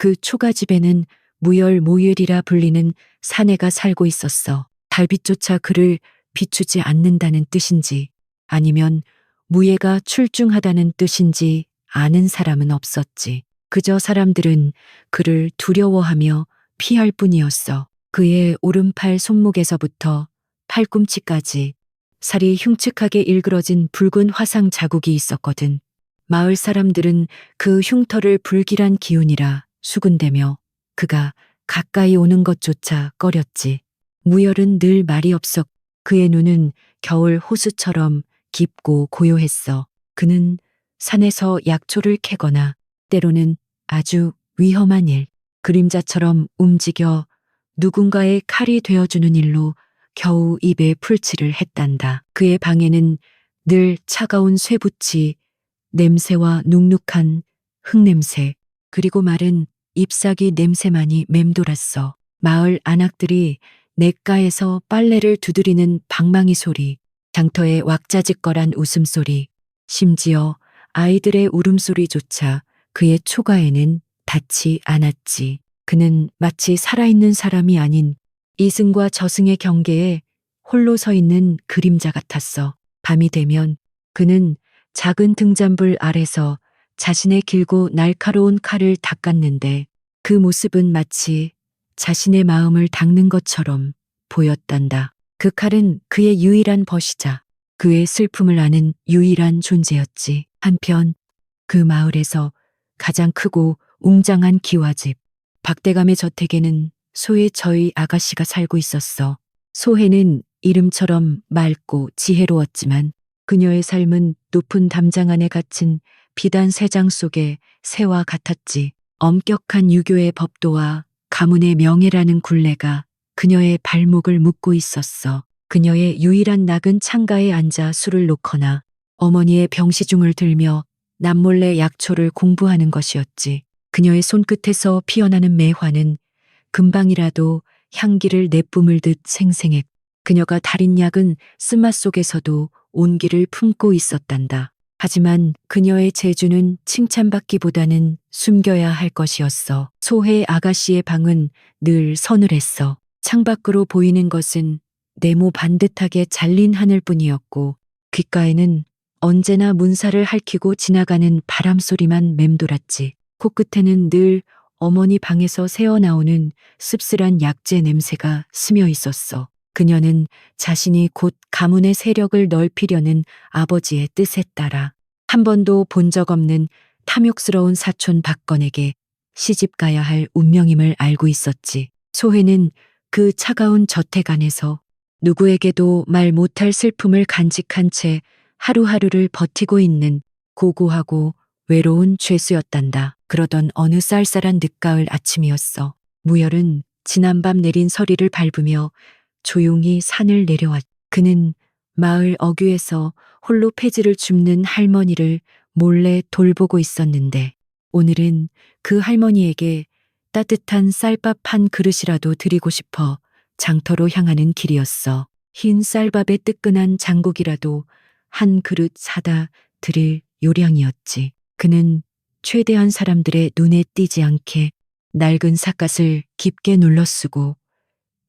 그 초가집에는 무열모율이라 불리는 사내가 살고 있었어. 달빛조차 그를 비추지 않는다는 뜻인지 아니면 무예가 출중하다는 뜻인지 아는 사람은 없었지. 그저 사람들은 그를 두려워하며 피할 뿐이었어. 그의 오른팔 손목에서부터 팔꿈치까지 살이 흉측하게 일그러진 붉은 화상 자국이 있었거든. 마을 사람들은 그 흉터를 불길한 기운이라 수군대며 그가 가까이 오는 것조차 꺼렸지. 무열은 늘 말이 없었. 그의 눈은 겨울 호수처럼 깊고 고요했어. 그는 산에서 약초를 캐거나 때로는 아주 위험한 일, 그림자처럼 움직여 누군가의 칼이 되어주는 일로 겨우 입에 풀칠을 했단다. 그의 방에는 늘 차가운 쇠붙이, 냄새와 눅눅한 흙냄새, 그리고 마른 잎사귀 냄새만이 맴돌았어. 마을 안악들이 냇가에서 빨래를 두드리는 방망이 소리, 장터의 왁자지껄한 웃음소리, 심지어 아이들의 울음소리조차 그의 초가에는 닿지 않았지. 그는 마치 살아있는 사람이 아닌 이승과 저승의 경계에 홀로 서 있는 그림자 같았어. 밤이 되면 그는 작은 등잔불 아래서 자신의 길고 날카로운 칼을 닦았는데 그 모습은 마치 자신의 마음을 닦는 것처럼 보였단다. 그 칼은 그의 유일한 벗이자 그의 슬픔을 아는 유일한 존재였지. 한편 그 마을에서 가장 크고 웅장한 기와집, 박대감의 저택에는 소의 저의 아가씨가 살고 있었어. 소혜는 이름처럼 맑고 지혜로웠지만 그녀의 삶은 높은 담장 안에 갇힌 비단 새장 속의 새와 같았지. 엄격한 유교의 법도와 가문의 명예라는 굴레가 그녀의 발목을 묶고 있었어. 그녀의 유일한 낙은 창가에 앉아 술을 놓거나 어머니의 병시중을 들며 남몰래 약초를 공부하는 것이었지. 그녀의 손끝에서 피어나는 매화는 금방이라도 향기를 내뿜을 듯 생생했. 그녀가 달인 약은 쓴맛 속에서도 온기를 품고 있었단다. 하지만 그녀의 재주는 칭찬받기보다는 숨겨야 할 것이었어. 소혜 아가씨의 방은 늘 서늘했어. 창밖으로 보이는 것은 네모 반듯하게 잘린 하늘뿐이었고 귓가에는 언제나 문살을 핥히고 지나가는 바람소리만 맴돌았지. 코끝에는 늘 어머니 방에서 새어나오는 씁쓸한 약재 냄새가 스며 있었어. 그녀는 자신이 곧 가문의 세력을 넓히려는 아버지의 뜻에 따라 한 번도 본 적 없는 탐욕스러운 사촌 박건에게 시집가야 할 운명임을 알고 있었지. 소혜는 그 차가운 저택 안에서 누구에게도 말 못할 슬픔을 간직한 채 하루하루를 버티고 있는 고고하고 외로운 죄수였단다. 그러던 어느 쌀쌀한 늦가을 아침이었어. 무열은 지난밤 내린 서리를 밟으며 조용히 산을 내려왔. 그는 마을 어귀에서 홀로 폐지를 줍는 할머니를 몰래 돌보고 있었는데 오늘은 그 할머니에게 따뜻한 쌀밥 한 그릇이라도 드리고 싶어 장터로 향하는 길이었어. 흰 쌀밥에 뜨끈한 장국이라도 한 그릇 사다 드릴 요량이었지. 그는 최대한 사람들의 눈에 띄지 않게 낡은 삿갓을 깊게 눌러쓰고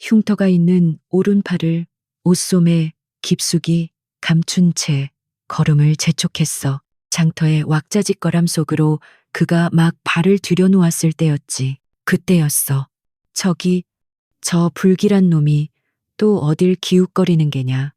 흉터가 있는 오른팔을 옷소매 깊숙이 감춘 채 걸음을 재촉했어. 장터의 왁자지껄함 속으로 그가 막 발을 들여놓았을 때였지. 그때였어. 저기 저 불길한 놈이 또 어딜 기웃거리는 게냐.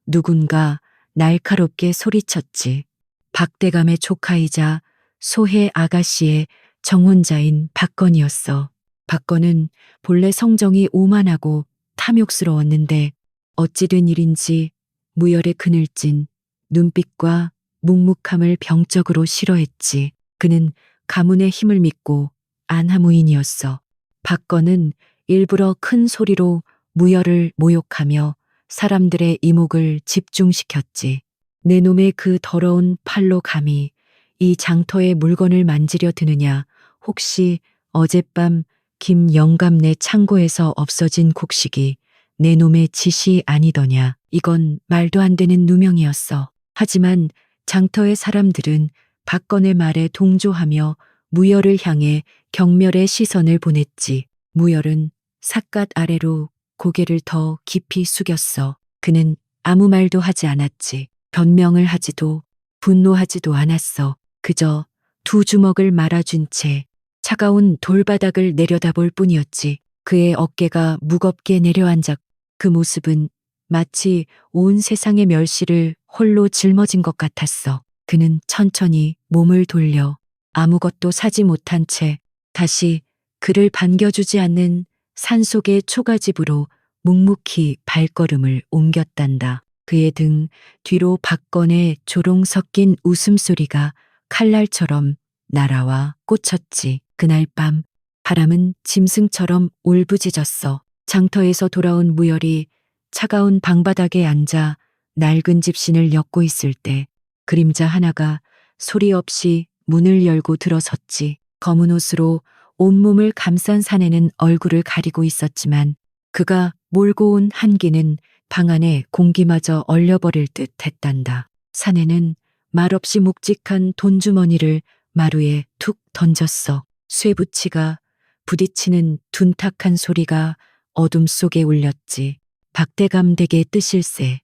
누군가 날카롭게 소리쳤지. 박대감의 조카이자 소혜 아가씨의 정혼자인 박건이었어. 박건은 본래 성정이 오만하고 탐욕스러웠는데 어찌 된 일인지 무열의 그늘진 눈빛과 묵묵함을 병적으로 싫어했지. 그는 가문의 힘을 믿고 안하무인이었어. 박건은 일부러 큰 소리로 무열을 모욕하며 사람들의 이목을 집중시켰지. 내 놈의 그 더러운 팔로 감히 이 장터의 물건을 만지려 드느냐. 혹시 어젯밤 김영감네 창고에서 없어진 곡식이 내 놈의 짓이 아니더냐. 이건 말도 안 되는 누명이었어. 하지만 장터의 사람들은 박건의 말에 동조하며 무열을 향해 경멸의 시선을 보냈지. 무열은 삿갓 아래로 고개를 더 깊이 숙였어. 그는 아무 말도 하지 않았지. 변명을 하지도 분노하지도 않았어. 그저 두 주먹을 말아준 채 차가운 돌바닥을 내려다볼 뿐이었지. 그의 어깨가 무겁게 내려앉아 그 모습은 마치 온 세상의 멸시를 홀로 짊어진 것 같았어. 그는 천천히 몸을 돌려 아무것도 사지 못한 채 다시 그를 반겨주지 않는 산속의 초가집으로 묵묵히 발걸음을 옮겼단다. 그의 등 뒤로 박건의 조롱 섞인 웃음소리가 칼날처럼 날아와 꽂혔지. 그날 밤 바람은 짐승처럼 울부짖었어. 장터에서 돌아온 무열이 차가운 방바닥에 앉아 낡은 집신을 엮고 있을 때 그림자 하나가 소리 없이 문을 열고 들어섰지. 검은 옷으로 온몸을 감싼 사내는 얼굴을 가리고 있었지만 그가 몰고 온 한기는 방 안에 공기마저 얼려버릴 듯 했단다. 사내는 말없이 묵직한 돈주머니를 마루에 툭 던졌어. 쇠붙이가 부딪히는 둔탁한 소리가 어둠 속에 울렸지. 박대감댁의 뜻일세.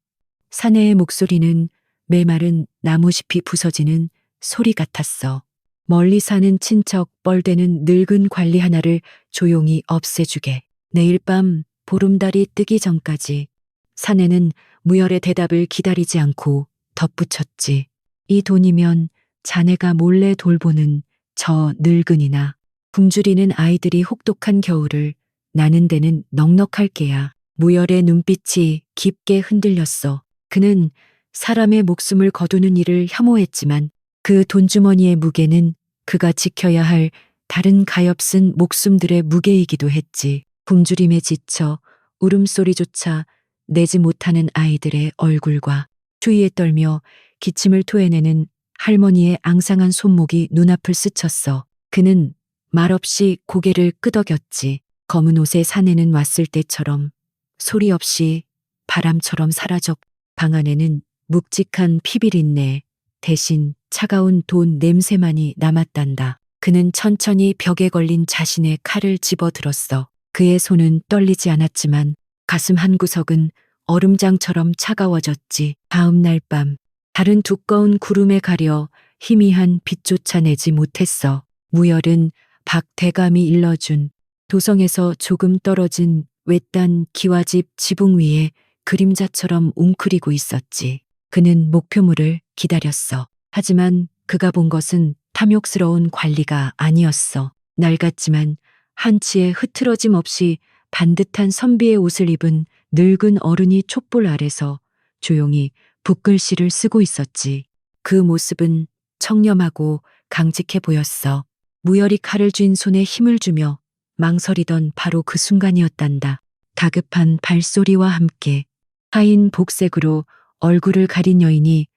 사내의 목소리는 메마른 나무잎이 부서지는 소리 같았어. 멀리 사는 친척 뻘대는 늙은 관리 하나를 조용히 없애주게. 내일 밤 보름달이 뜨기 전까지. 사내는 무열의 대답을 기다리지 않고 덧붙였지. 이 돈이면 자네가 몰래 돌보는 저 늙은이나 굶주리는 아이들이 혹독한 겨울을 나는 데는 넉넉할 게야. 무열의 눈빛이 깊게 흔들렸어. 그는 사람의 목숨을 거두는 일을 혐오했지만 그 돈주머니의 무게는 그가 지켜야 할 다른 가엾은 목숨들의 무게이기도 했지. 굶주림에 지쳐 울음소리조차 내지 못하는 아이들의 얼굴과 추위에 떨며 기침을 토해내는 할머니의 앙상한 손목이 눈앞을 스쳤어. 그는 말없이 고개를 끄덕였지. 검은 옷의 사내는 왔을 때처럼 소리 없이 바람처럼 사라져 방 안에는 묵직한 피비린내 대신 차가운 돈 냄새만이 남았단다. 그는 천천히 벽에 걸린 자신의 칼을 집어들었어. 그의 손은 떨리지 않았지만 가슴 한구석은 얼음장처럼 차가워졌지. 다음 날 밤 달은 두꺼운 구름에 가려 희미한 빛조차 내지 못했어. 무열은 박 대감이 일러준 도성에서 조금 떨어진 외딴 기와집 지붕 위에 그림자처럼 웅크리고 있었지. 그는 목표물을 기다렸어. 하지만 그가 본 것은 탐욕스러운 관리가 아니었어. 낡았지만 한치의 흐트러짐 없이 반듯한 선비의 옷을 입은 늙은 어른이 촛불 아래서 조용히 붓글씨를 쓰고 있었지. 그 모습은 청렴하고 강직해 보였어. 무열이 칼을 쥔 손에 힘을 주며 망설이던 바로 그 순간이었단다. 다급한 발소리와 함께 하인 복색으로 얼굴을 가린 여인이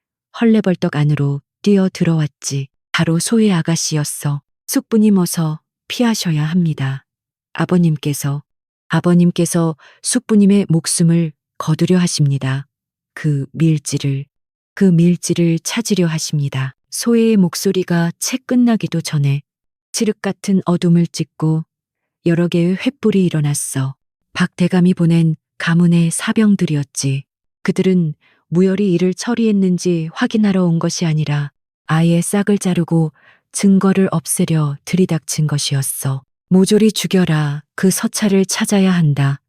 헐레벌떡 안으로 뛰어 들어왔지. 바로 소의 아가씨였어. 숙부님 어서 피하셔야 합니다. 아버님께서 숙부님의 목숨을 거두려 하십니다. 그 밀지를 찾으려 하십니다. 소의 목소리가 채 끝나기도 전에 칠흑 같은 어둠을 찍고 여러 개의 횃불이 일어났어. 박 대감이 보낸 가문의 사병들이었지. 그들은 무열이 이를 처리했는지 확인하러 온 것이 아니라 아예 싹을 자르고 증거를 없애려 들이닥친 것이었어. 모조리 죽여라. 그 서찰을 찾아야 한다.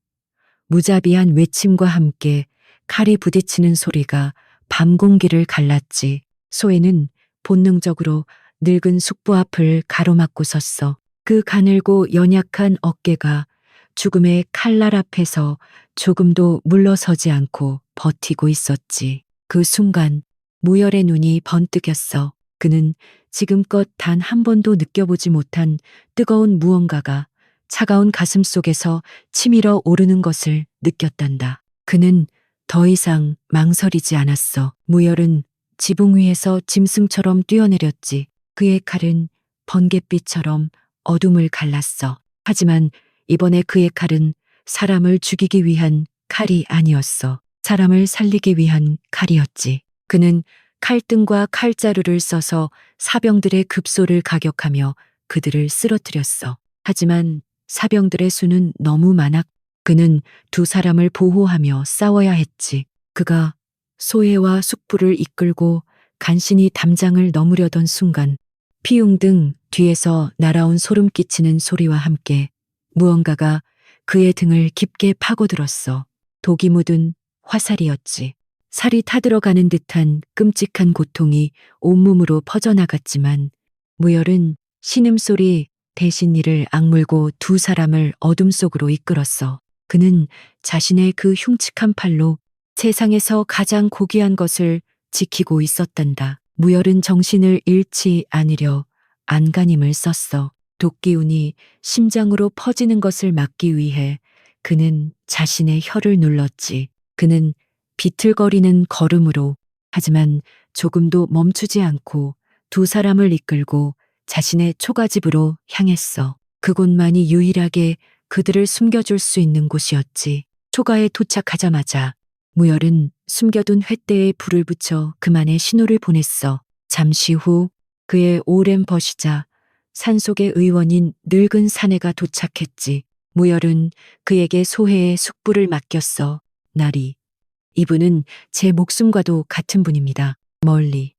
무자비한 외침과 함께 칼이 부딪히는 소리가 밤 공기를 갈랐지. 소에는 본능적으로 늙은 숙부 앞을 가로막고 섰어. 그 가늘고 연약한 어깨가 죽음의 칼날 앞에서 조금도 물러서지 않고 버티고 있었지. 그 순간 무열의 눈이 번뜩였어. 그는 지금껏 단 한 번도 느껴보지 못한 뜨거운 무언가가 차가운 가슴 속에서 치밀어 오르는 것을 느꼈단다. 그는 더 이상 망설이지 않았어. 무열은 지붕 위에서 짐승처럼 뛰어내렸지. 그의 칼은 번갯빛처럼 어둠을 갈랐어. 하지만 이번에 그의 칼은 사람을 죽이기 위한 칼이 아니었어. 사람을 살리기 위한 칼이었지. 그는 칼등과 칼자루를 써서 사병들의 급소를 가격하며 그들을 쓰러뜨렸어. 하지만 사병들의 수는 너무 많아 그는 두 사람을 보호하며 싸워야 했지. 그가 소해와 숙부를 이끌고 간신히 담장을 넘으려던 순간 피웅등 뒤에서 날아온 소름 끼치는 소리와 함께 무언가가 그의 등을 깊게 파고들었어. 독이 묻은 화살이었지. 살이 타들어가는 듯한 끔찍한 고통이 온몸으로 퍼져나갔지만 무열은 신음소리 대신 이를 악물고 두 사람을 어둠 속으로 이끌었어. 그는 자신의 그 흉측한 팔로 세상에서 가장 고귀한 것을 지키고 있었단다. 무열은 정신을 잃지 않으려 안간힘을 썼어. 독기운이 심장으로 퍼지는 것을 막기 위해 그는 자신의 혀를 눌렀지. 그는 비틀거리는 걸음으로 하지만 조금도 멈추지 않고 두 사람을 이끌고 자신의 초가집으로 향했어. 그곳만이 유일하게 그들을 숨겨줄 수 있는 곳이었지. 초가에 도착하자마자 무열은 숨겨둔 횃대에 불을 붙여 그만의 신호를 보냈어. 잠시 후 그의 오랜 벗이자 산속의 의원인 늙은 사내가 도착했지. 무열은 그에게 소해의 숙부를 맡겼어. 나리, 이분은 제 목숨과도 같은 분입니다. 멀리,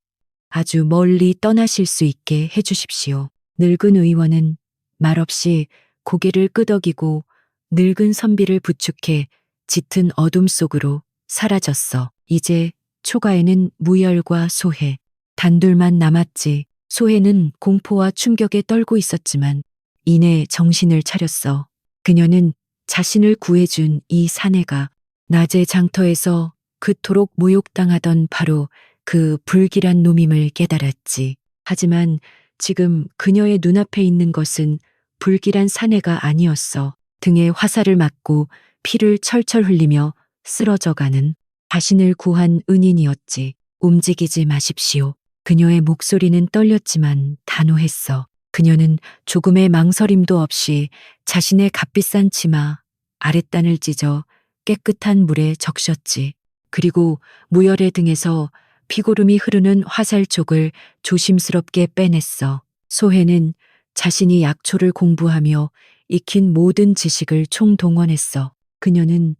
아주 멀리 떠나실 수 있게 해주십시오. 늙은 의원은 말없이 고개를 끄덕이고 늙은 선비를 부축해 짙은 어둠 속으로 사라졌어. 이제 초가에는 무열과 소해, 단둘만 남았지. 소해는 공포와 충격에 떨고 있었지만 이내 정신을 차렸어. 그녀는 자신을 구해준 이 사내가 낮의 장터에서 그토록 모욕당하던 바로 그 불길한 놈임을 깨달았지. 하지만 지금 그녀의 눈앞에 있는 것은 불길한 사내가 아니었어. 등에 화살을 맞고 피를 철철 흘리며 쓰러져가는 자신을 구한 은인이었지. 움직이지 마십시오. 그녀의 목소리는 떨렸지만 단호했어. 그녀는 조금의 망설임도 없이 자신의 값비싼 치마 아랫단을 찢어 깨끗한 물에 적셨지. 그리고 무열의 등에서 피고름이 흐르는 화살촉을 조심스럽게 빼냈어. 소해는 자신이 약초를 공부하며 익힌 모든 지식을 총동원했어. 그녀는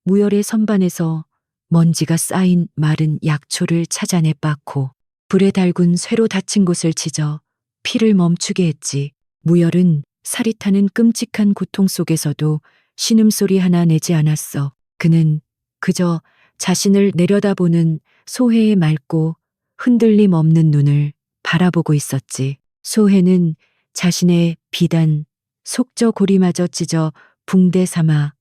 무열의 선반에서 먼지가 쌓인 마른 약초를 찾아내 빻고 불에 달군 쇠로 다친 곳을 찢어 피를 멈추게 했지. 무열은 살이 타는 끔찍한 고통 속에서도 신음소리 하나 내지 않았어. 그는 그저 자신을 내려다보는 소해의 맑고 흔들림 없는 눈을 바라보고 있었지. 소해는 자신의 비단 속저고리마저 찢어 붕대 삼아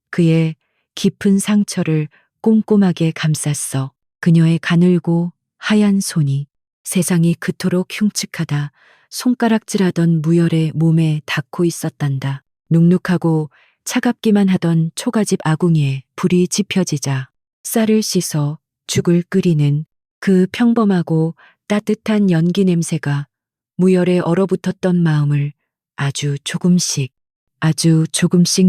그의 깊은 상처를 꼼꼼하게 감쌌어. 그녀의 가늘고 하얀 손이 세상이 그토록 흉측하다 손가락질하던 무열의 몸에 닿고 있었단다. 눅눅하고 차갑기만 하던 초가집 아궁이에 불이 지펴지자 쌀을 씻어 죽을 끓이는 그 평범하고 따뜻한 연기 냄새가 무열에 얼어붙었던 마음을 아주 조금씩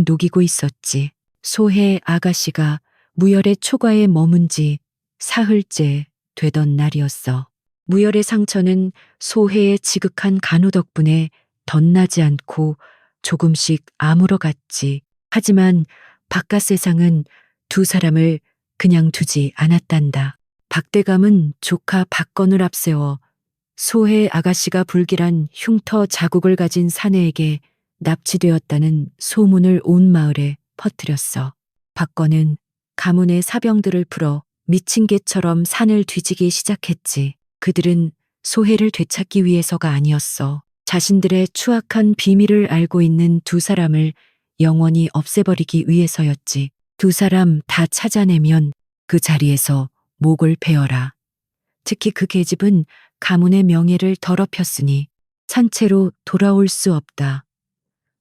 녹이고 있었지. 소해 아가씨가 무열의 초가에 머문 지 사흘째 되던 날이었어. 무열의 상처는 소해의 지극한 간호 덕분에 덧나지 않고 조금씩 아물어갔지. 하지만 바깥 세상은 두 사람을 그냥 두지 않았단다. 박대감은 조카 박건을 앞세워 소해 아가씨가 불길한 흉터 자국을 가진 사내에게 납치되었다는 소문을 온 마을에 퍼뜨렸어. 박건은 가문의 사병들을 풀어 미친 개처럼 산을 뒤지기 시작했지. 그들은 소해를 되찾기 위해서가 아니었어. 자신들의 추악한 비밀을 알고 있는 두 사람을 영원히 없애버리기 위해서였지. 두 사람 다 찾아내면 그 자리에서 목을 베어라. 특히 그 계집은 가문의 명예를 더럽혔으니 산채로 돌아올 수 없다.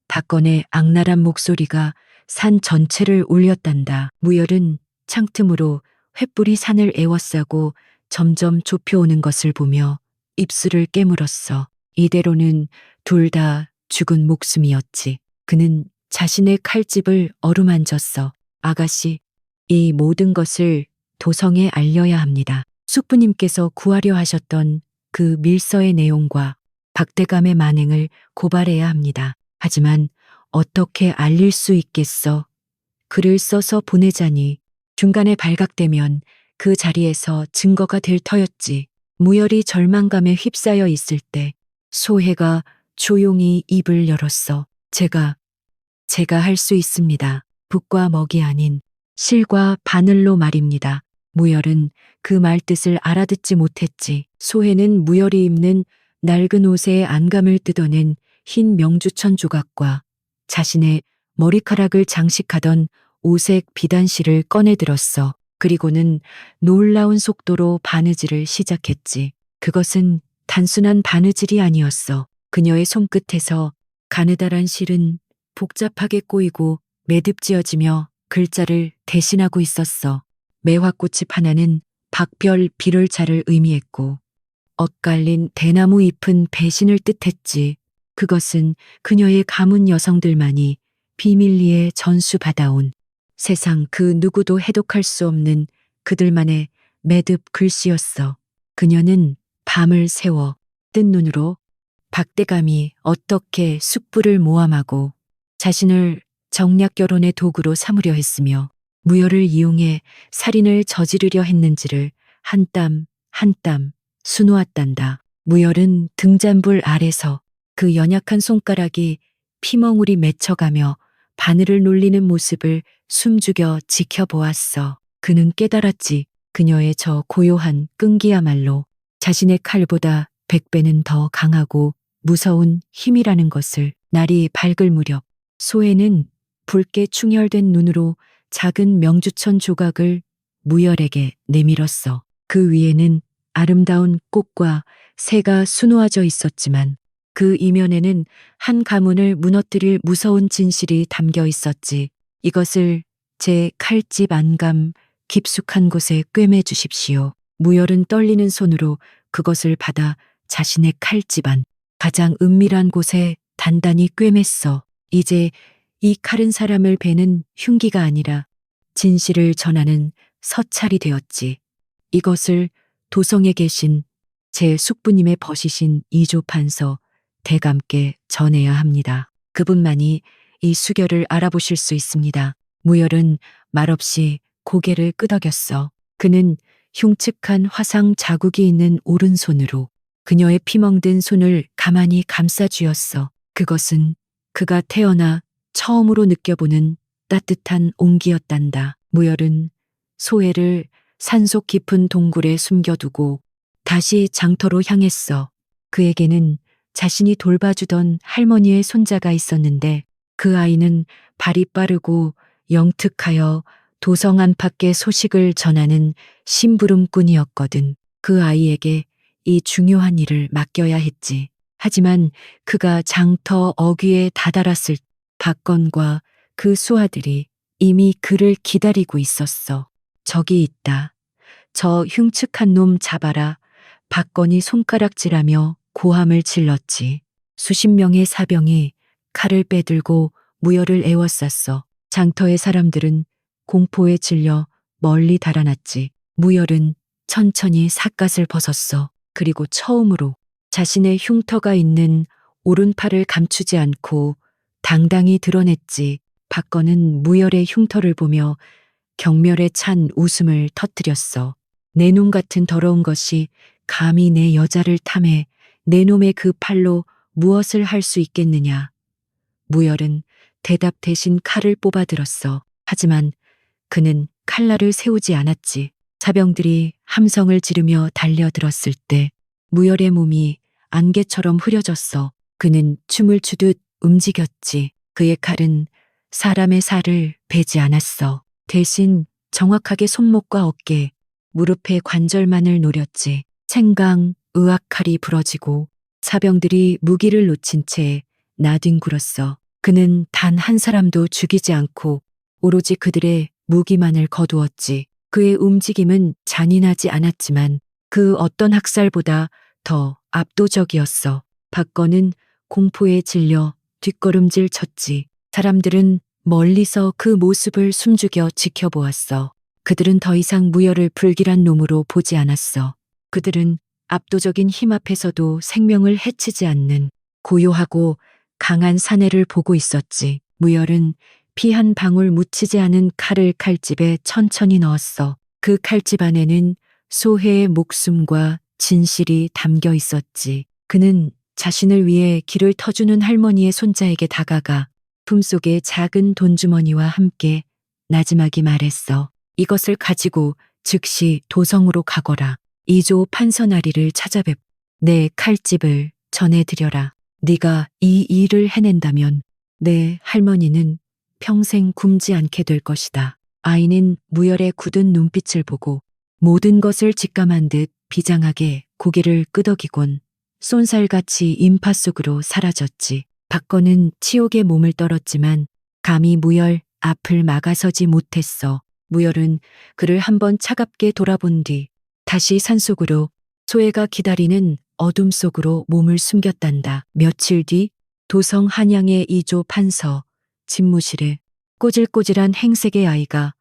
박건의 악랄한 목소리가 산 전체를 울렸단다. 무열은 창틈으로 횃불이 산을 에워싸고 점점 좁혀오는 것을 보며 입술을 깨물었어. 이대로는 둘 다 죽은 목숨이었지. 그는 자신의 칼집을 어루만졌어. 아가씨, 이 모든 것을 도성에 알려야 합니다. 숙부님께서 구하려 하셨던 그 밀서의 내용과 박대감의 만행을 고발해야 합니다. 하지만 어떻게 알릴 수 있겠어? 글을 써서 보내자니 중간에 발각되면 그 자리에서 증거가 될 터였지. 무열이 절망감에 휩싸여 있을 때 소혜가 조용히 입을 열었어. 제가 할 수 있습니다. 북과 먹이 아닌 실과 바늘로 말입니다. 무열은 그 말 뜻을 알아듣지 못했지. 소혜는 무열이 입는 낡은 옷에 안감을 뜯어낸 흰 명주천 조각과 자신의 머리카락을 장식하던 오색 비단실을 꺼내들었어. 그리고는 놀라운 속도로 바느질을 시작했지. 그것은 단순한 바느질이 아니었어. 그녀의 손끝에서 가느다란 실은 복잡하게 꼬이고 매듭지어지며 글자를 대신하고 있었어. 매화꽃잎 하나는 박별 비롤자를 의미했고 엇갈린 대나무 잎은 배신을 뜻했지. 그것은 그녀의 가문 여성들만이 비밀리에 전수받아온 세상 그 누구도 해독할 수 없는 그들만의 매듭 글씨였어. 그녀는 밤을 새워 뜬 눈으로 박대감이 어떻게 숯불을 모함하고 자신을 정략 결혼의 도구로 삼으려 했으며 무열을 이용해 살인을 저지르려 했는지를 한 땀 한 땀 수놓았단다. 무열은 등잔불 아래서 그 연약한 손가락이 피멍울이 맺혀가며 바늘을 놀리는 모습을 숨죽여 지켜보았어. 그는 깨달았지. 그녀의 저 고요한 끈기야말로 자신의 칼보다 100배는 더 강하고 무서운 힘이라는 것을. 날이 밝을 무렵 소혜는 붉게 충혈된 눈으로 작은 명주천 조각을 무열에게 내밀었어. 그 위에는 아름다운 꽃과 새가 수놓아져 있었지만 그 이면에는 한 가문을 무너뜨릴 무서운 진실이 담겨 있었지. 이것을 제 칼집 안감 깊숙한 곳에 꿰매 주십시오. 무열은 떨리는 손으로 그것을 받아 자신의 칼집 안 가장 은밀한 곳에 단단히 꿰맸어. 이제 이 칼은 사람을 베는 흉기가 아니라 진실을 전하는 서찰이 되었지. 이것을 도성에 계신 제 숙부님의 버시신 이조판서 대감께 전해야 합니다. 그분만이 이 수결을 알아보실 수 있습니다. 무열은 말없이 고개를 끄덕였어. 그는 흉측한 화상 자국이 있는 오른손으로 그녀의 피멍든 손을 가만히 감싸 쥐었어. 그것은 그가 태어나 처음으로 느껴보는 따뜻한 온기였단다. 무열은 소혜를 산속 깊은 동굴에 숨겨두고 다시 장터로 향했어. 그에게는 자신이 돌봐주던 할머니의 손자가 있었는데 그 아이는 발이 빠르고 영특하여 도성 안팎의 소식을 전하는 심부름꾼이었거든. 그 아이에게 이 중요한 일을 맡겨야 했지. 하지만 그가 장터 어귀에 다다랐을 박건과 그 수하들이 이미 그를 기다리고 있었어. 저기 있다. 저 흉측한 놈 잡아라. 박건이 손가락질하며 고함을 질렀지. 수십 명의 사병이 칼을 빼들고 무열을 에워쌌어. 장터의 사람들은 공포에 질려 멀리 달아났지. 무열은 천천히 삿갓을 벗었어. 그리고 처음으로 자신의 흉터가 있는 오른팔을 감추지 않고 당당히 드러냈지. 박건은 무열의 흉터를 보며 경멸에 찬 웃음을 터뜨렸어. 내 놈 같은 더러운 것이 감히 내 여자를 탐해 내 놈의 그 팔로 무엇을 할 수 있겠느냐. 무열은 대답 대신 칼을 뽑아들었어. 하지만 그는 칼날을 세우지 않았지. 사병들이 함성을 지르며 달려들었을 때 무열의 몸이 안개처럼 흐려졌어. 그는 춤을 추듯 움직였지. 그의 칼은 사람의 살을 베지 않았어. 대신 정확하게 손목과 어깨, 무릎의 관절만을 노렸지. 생강, 의학칼이 부러지고 사병들이 무기를 놓친 채 나뒹굴었어. 그는 단 한 사람도 죽이지 않고 오로지 그들의 무기만을 거두었지. 그의 움직임은 잔인하지 않았지만 그 어떤 학살보다 더 압도적이었어. 박건은 공포에 질려 뒷걸음질 쳤지. 사람들은 멀리서 그 모습을 숨죽여 지켜보았어. 그들은 더 이상 무열을 불길한 놈으로 보지 않았어. 그들은 압도적인 힘 앞에서도 생명을 해치지 않는 고요하고 강한 사내를 보고 있었지. 무열은 피 한 방울 묻히지 않은 칼을 칼집에 천천히 넣었어. 그 칼집 안에는 소혜의 목숨과 진실이 담겨 있었지. 그는 자신을 위해 길을 터주는 할머니의 손자에게 다가가 품속에 작은 돈주머니와 함께 나지막이 말했어. 이것을 가지고 즉시 도성으로 가거라. 이조 판서나리를 찾아뵙 내 칼집을 전해드려라. 네가 이 일을 해낸다면 내 할머니는 평생 굶지 않게 될 것이다. 아이는 무열의 굳은 눈빛을 보고 모든 것을 직감한 듯 비장하게 고개를 끄덕이곤 쏜살같이 인파 속으로 사라졌지. 박건은 치욕에 몸을 떨었지만 감히 무열 앞을 막아서지 못했어. 무열은 그를 한번 차갑게 돌아본 뒤 다시 산속으로 소혜가 기다리는 어둠 속으로 몸을 숨겼단다. 며칠 뒤 도성 한양의 이조 판서 집무실에 꼬질꼬질한 행색의 아이가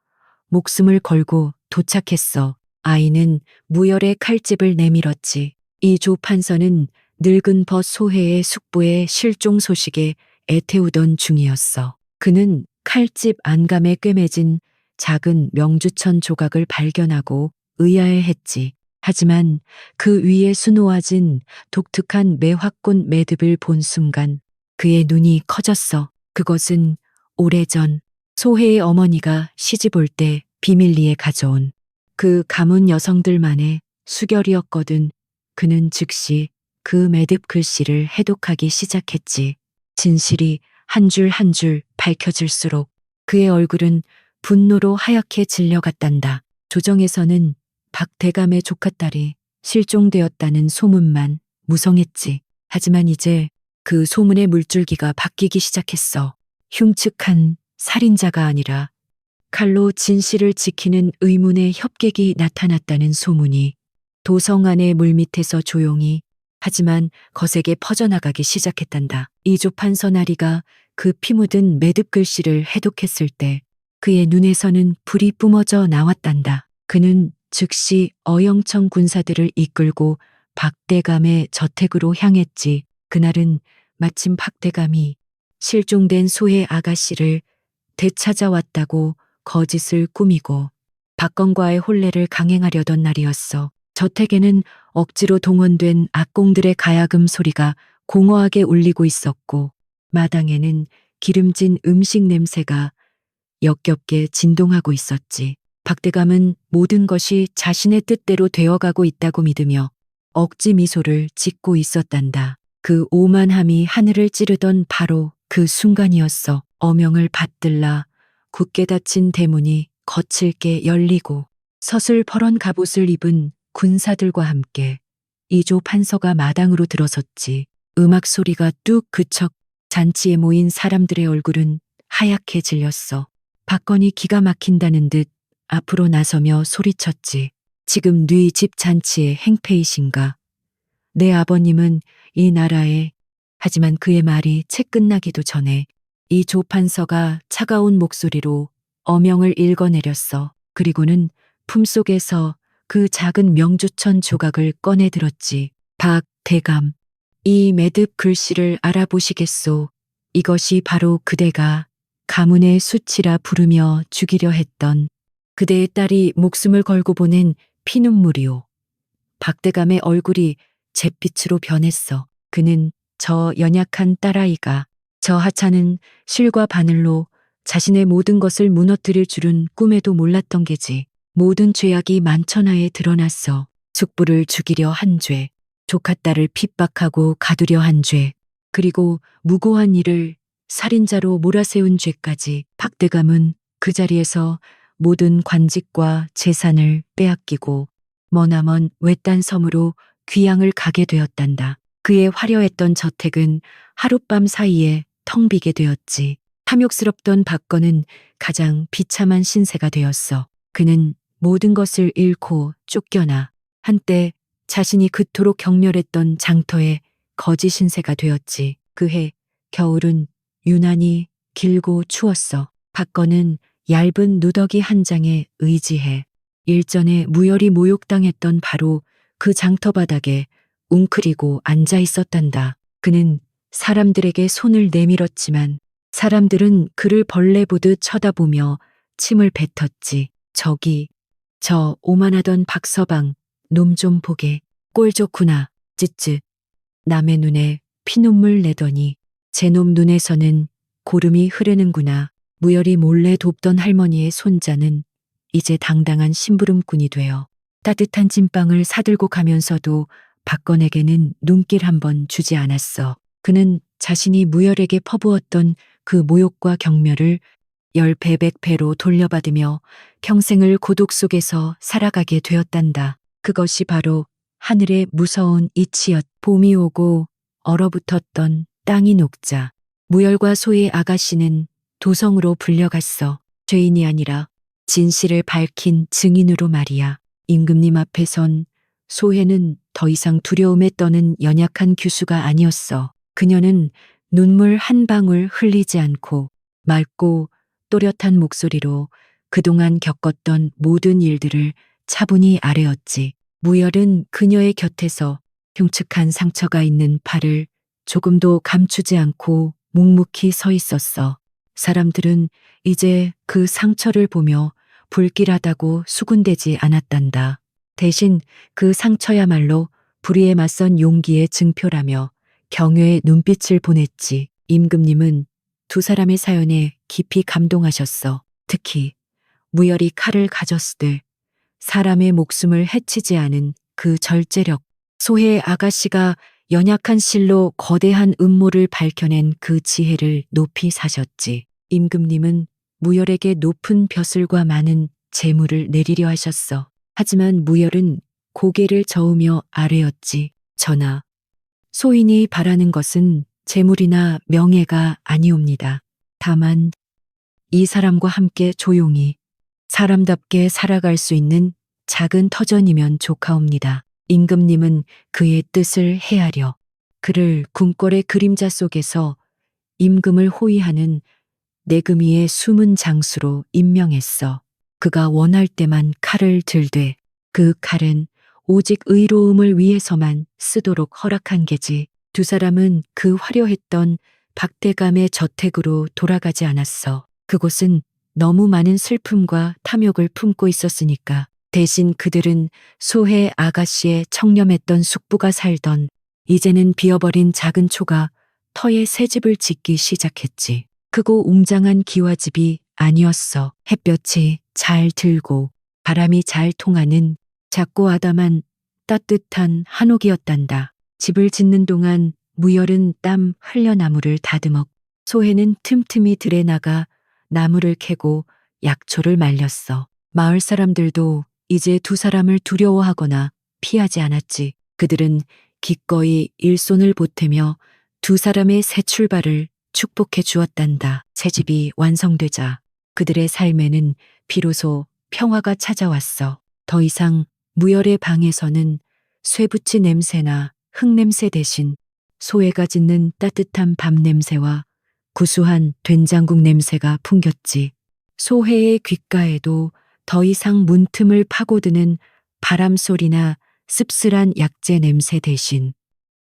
목숨을 걸고 도착했어. 아이는 무열의 칼집을 내밀었지. 이조 판서는 늙은 벗 소혜의 숙부의 실종 소식에 애태우던 중이었어. 그는 칼집 안감에 꿰매진 작은 명주천 조각을 발견하고 의아해했지. 하지만 그 위에 수놓아진 독특한 매화꽃 매듭을 본 순간 그의 눈이 커졌어. 그것은 오래전 소혜의 어머니가 시집 올 때 비밀리에 가져온 그 가문 여성들만의 수결이었거든. 그는 즉시 그 매듭 글씨를 해독하기 시작했지. 진실이 한 줄 한 줄 밝혀질수록 그의 얼굴은 분노로 하얗게 질려갔단다. 조정에서는 박대감의 조카딸이 실종되었다는 소문만 무성했지. 하지만 이제 그 소문의 물줄기가 바뀌기 시작했어. 흉측한 살인자가 아니라 칼로 진실을 지키는 의문의 협객이 나타났다는 소문이 도성 안의 물밑에서 조용히 하지만 거세게 퍼져나가기 시작했단다. 이조 판서나리가 그 피 묻은 매듭 글씨를 해독했을 때 그의 눈에서는 불이 뿜어져 나왔단다. 그는 즉시 어영청 군사들을 이끌고 박대감의 저택으로 향했지. 그날은 마침 박대감이 실종된 소혜 아가씨를 되찾아왔다고 거짓을 꾸미고 박건과의 혼례를 강행하려던 날이었어. 저택에는 억지로 동원된 악공들의 가야금 소리가 공허하게 울리고 있었고 마당에는 기름진 음식 냄새가 역겹게 진동하고 있었지. 박대감은 모든 것이 자신의 뜻대로 되어가고 있다고 믿으며 억지 미소를 짓고 있었단다. 그 오만함이 하늘을 찌르던 바로 그 순간이었어. 어명을 받들라 굳게 닫힌 대문이 거칠게 열리고 서슬퍼런 갑옷을 입은 군사들과 함께 이조 판서가 마당으로 들어섰지. 음악 소리가 뚝 그쳐 잔치에 모인 사람들의 얼굴은 하얗게 질렸어. 박건이 기가 막힌다는 듯 앞으로 나서며 소리쳤지. 지금 네 집 잔치의 행패이신가? 내 아버님은 이 나라에 하지만 그의 말이 채 끝나기도 전에 이 조판서가 차가운 목소리로 어명을 읽어내렸어. 그리고는 품속에서 그 작은 명주천 조각을 꺼내 들었지. 박대감, 이 매듭 글씨를 알아보시겠소. 이것이 바로 그대가 가문의 수치라 부르며 죽이려 했던 그대의 딸이 목숨을 걸고 보낸 피눈물이오. 박대감의 얼굴이 잿빛으로 변했어. 그는 저 연약한 딸아이가 저 하찮은 실과 바늘로 자신의 모든 것을 무너뜨릴 줄은 꿈에도 몰랐던 게지. 모든 죄악이 만천하에 드러났어. 숙부를 죽이려 한 죄, 조카딸을 핍박하고 가두려 한 죄, 그리고 무고한 이를 살인자로 몰아세운 죄까지. 박대감은 그 자리에서 모든 관직과 재산을 빼앗기고 머나먼 외딴 섬으로 귀양을 가게 되었단다. 그의 화려했던 저택은 하룻밤 사이에 텅 비게 되었지. 탐욕스럽던 박건은 가장 비참한 신세가 되었어. 그는 모든 것을 잃고 쫓겨나 한때 자신이 그토록 경멸했던 장터의 거지 신세가 되었지. 그해 겨울은 유난히 길고 추웠어. 박건은 얇은 누더기 한 장에 의지해 일전에 무열이 모욕당했던 바로 그 장터 바닥에 웅크리고 앉아 있었단다. 그는 사람들에게 손을 내밀었지만 사람들은 그를 벌레 보듯 쳐다보며 침을 뱉었지. 저기, 저 오만하던 박서방, 놈 좀 보게. 꼴 좋구나. 쯧쯧. 남의 눈에 피눈물 내더니 제 놈 눈에서는 고름이 흐르는구나. 무열이 몰래 돕던 할머니의 손자는 이제 당당한 심부름꾼이 되어 따뜻한 찐빵을 사들고 가면서도 박건에게는 눈길 한 번 주지 않았어. 그는 자신이 무열에게 퍼부었던 그 모욕과 경멸을 10배 100배로 돌려받으며 평생을 고독 속에서 살아가게 되었단다. 그것이 바로 하늘의 무서운 이치였. 봄이 오고 얼어붙었던 땅이 녹자 무열과 소의 아가씨는 도성으로 불려갔어. 죄인이 아니라 진실을 밝힌 증인으로 말이야. 임금님 앞에선 소혜는 더 이상 두려움에 떠는 연약한 규수가 아니었어. 그녀는 눈물 한 방울 흘리지 않고 맑고 또렷한 목소리로 그동안 겪었던 모든 일들을 차분히 아뢰었지. 무열은 그녀의 곁에서 흉측한 상처가 있는 팔을 조금도 감추지 않고 묵묵히 서 있었어. 사람들은 이제 그 상처를 보며 불길하다고 수군대지 않았단다. 대신 그 상처야말로 불의에 맞선 용기의 증표라며 경외의 눈빛을 보냈지. 임금님은 두 사람의 사연에 깊이 감동하셨어. 특히 무열이 칼을 가졌을 때 사람의 목숨을 해치지 않은 그 절제력, 소혜의 아가씨가 연약한 실로 거대한 음모를 밝혀낸 그 지혜를 높이 사셨지. 임금님은 무열에게 높은 벼슬과 많은 재물을 내리려 하셨어. 하지만 무열은 고개를 저으며 아뢰었지. 전하, 소인이 바라는 것은 재물이나 명예가 아니옵니다. 다만 이 사람과 함께 조용히 사람답게 살아갈 수 있는 작은 터전이면 좋가옵니다. 임금님은 그의 뜻을 헤아려 그를 궁궐의 그림자 속에서 임금을 호위하는 내금위의 숨은 장수로 임명했어. 그가 원할 때만 칼을 들되 그 칼은 오직 의로움을 위해서만 쓰도록 허락한 게지. 두 사람은 그 화려했던 박대감의 저택으로 돌아가지 않았어. 그곳은 너무 많은 슬픔과 탐욕을 품고 있었으니까. 대신 그들은 소혜 아가씨의 청렴했던 숙부가 살던 이제는 비어버린 작은 초가 터에 새 집을 짓기 시작했지. 크고 웅장한 기와집이 아니었어. 햇볕이 잘 들고 바람이 잘 통하는 작고 아담한 따뜻한 한옥이었단다. 집을 짓는 동안 무열은 땀 흘려 나무를 다듬었고 소혜는 틈틈이 들에 나가 나무를 캐고 약초를 말렸어. 마을 사람들도 이제 두 사람을 두려워하거나 피하지 않았지. 그들은 기꺼이 일손을 보태며 두 사람의 새 출발을 축복해 주었단다. 새 집이 완성되자 그들의 삶에는 비로소 평화가 찾아왔어. 더 이상 무열의 방에서는 쇠붙이 냄새나 흙냄새 대신 소혜가 짓는 따뜻한 밥 냄새와 구수한 된장국 냄새가 풍겼지. 소혜의 귓가에도 더 이상 문틈을 파고드는 바람 소리나 씁쓸한 약재 냄새 대신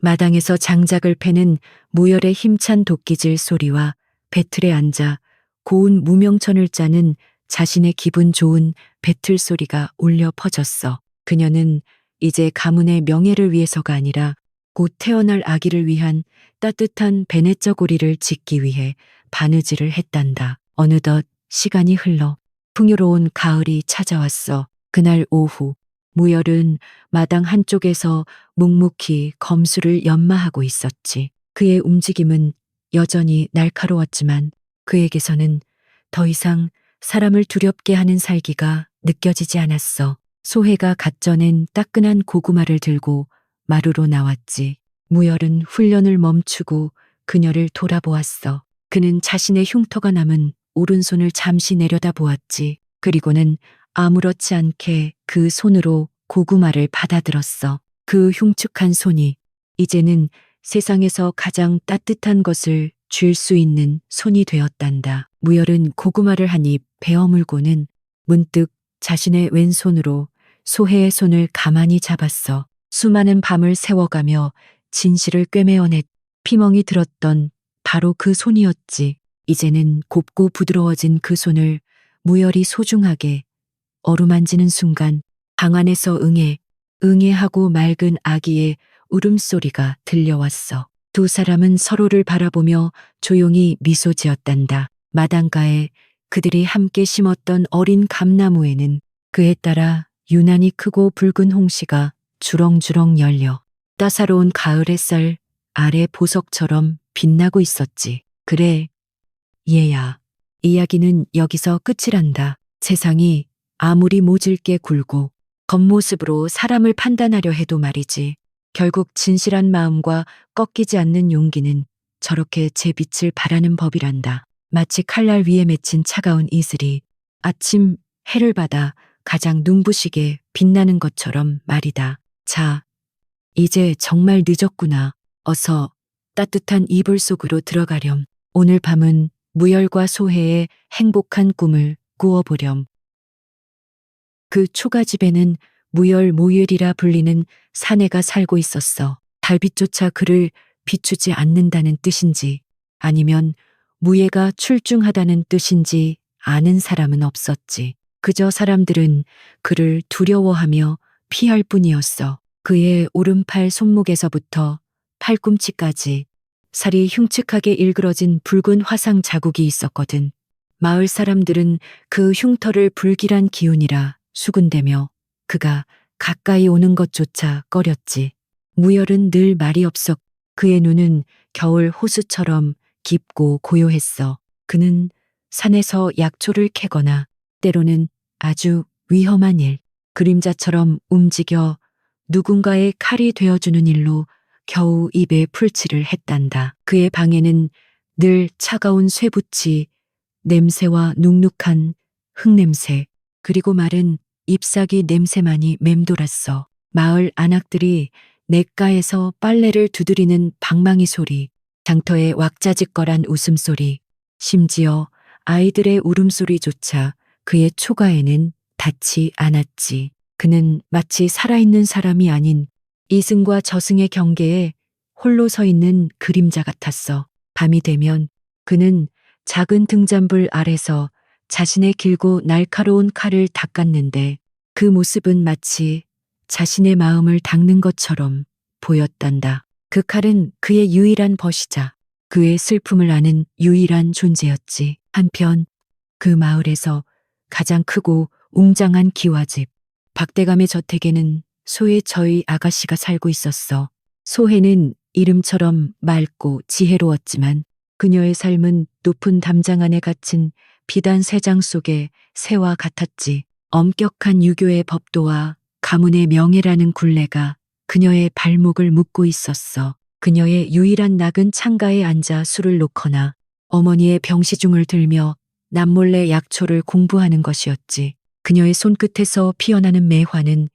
마당에서 장작을 패는 무열의 힘찬 도끼질 소리와 배틀에 앉아 고운 무명천을 짜는 자신의 기분 좋은 배틀 소리가 울려 퍼졌어. 그녀는 이제 가문의 명예를 위해서가 아니라 곧 태어날 아기를 위한 따뜻한 베네쩌 고리를 짓기 위해 바느질을 했단다. 어느덧 시간이 흘러 풍요로운 가을이 찾아왔어. 그날 오후 무열은 마당 한쪽에서 묵묵히 검수를 연마하고 있었지. 그의 움직임은 여전히 날카로웠지만 그에게서는 더 이상 사람을 두렵게 하는 살기가 느껴지지 않았어. 소혜가 갓 쪄낸 따끈한 고구마를 들고 마루로 나왔지. 무열은 훈련을 멈추고 그녀를 돌아보았어. 그는 자신의 흉터가 남은 오른손을 잠시 내려다보았지. 그리고는 아무렇지 않게 그 손으로 고구마를 받아들었어. 그 흉측한 손이 이제는 세상에서 가장 따뜻한 것을 줄 수 있는 손이 되었단다. 무열은 고구마를 한 입 베어물고는 문득 자신의 왼손으로 소혜의 손을 가만히 잡았어. 수많은 밤을 새워가며 진실을 꿰매어냈. 피멍이 들었던 바로 그 손이었지. 이제는 곱고 부드러워진 그 손을 무열이 소중하게 어루만지는 순간 방 안에서 응애하고 맑은 아기의 울음소리가 들려왔어. 두 사람은 서로를 바라보며 조용히 미소 지었단다. 마당가에 그들이 함께 심었던 어린 감나무에는 그에 따라 유난히 크고 붉은 홍시가 주렁주렁 열려 따사로운 가을 햇살 아래 보석처럼 빛나고 있었지. 그래, 얘야. 이야기는 여기서 끝이란다. 세상이 아무리 모질게 굴고 겉모습으로 사람을 판단하려 해도 말이지. 결국 진실한 마음과 꺾이지 않는 용기는 저렇게 제 빛을 발하는 법이란다. 마치 칼날 위에 맺힌 차가운 이슬이 아침 해를 받아 가장 눈부시게 빛나는 것처럼 말이다. 자, 이제 정말 늦었구나. 어서 따뜻한 이불 속으로 들어가렴. 오늘 밤은 무열과 소혜의 행복한 꿈을 꾸어보렴. 그 초가집에는 무열 모율이라 불리는 사내가 살고 있었어. 달빛조차 그를 비추지 않는다는 뜻인지 아니면 무예가 출중하다는 뜻인지 아는 사람은 없었지. 그저 사람들은 그를 두려워하며 피할 뿐이었어. 그의 오른팔 손목에서부터 팔꿈치까지 살이 흉측하게 일그러진 붉은 화상 자국이 있었거든. 마을 사람들은 그 흉터를 불길한 기운이라 수군대며 그가 가까이 오는 것조차 꺼렸지. 무열은 늘 말이 없었. 그의 눈은 겨울 호수처럼 깊고 고요했어. 그는 산에서 약초를 캐거나 때로는 아주 위험한 일, 그림자처럼 움직여 누군가의 칼이 되어주는 일로 겨우 입에 풀칠을 했단다. 그의 방에는 늘 차가운 쇠붙이, 냄새와 눅눅한 흙냄새, 그리고 마른 잎사귀 냄새만이 맴돌았어. 마을 안악들이 냇가에서 빨래를 두드리는 방망이 소리, 장터의 왁자지껄한 웃음소리, 심지어 아이들의 울음소리조차 그의 초가에는 닿지 않았지. 그는 마치 살아있는 사람이 아닌 이승과 저승의 경계에 홀로 서 있는 그림자 같았어. 밤이 되면 그는 작은 등잔불 아래서 자신의 길고 날카로운 칼을 닦았는데 그 모습은 마치 자신의 마음을 닦는 것처럼 보였단다. 그 칼은 그의 유일한 벗이자 그의 슬픔을 아는 유일한 존재였지. 한편 그 마을에서 가장 크고 웅장한 기와집 박대감의 저택에는 소혜 저의 아가씨가 살고 있었어. 소혜는 이름처럼 맑고 지혜로웠지만 그녀의 삶은 높은 담장 안에 갇힌 비단 새장 속의 새와 같았지. 엄격한 유교의 법도와 가문의 명예라는 굴레가 그녀의 발목을 묶고 있었어. 그녀의 유일한 낙은 창가에 앉아 술을 놓거나 어머니의 병시중을 들며 남몰래 약초를 공부하는 것이었지. 그녀의 손끝에서 피어나는 매화는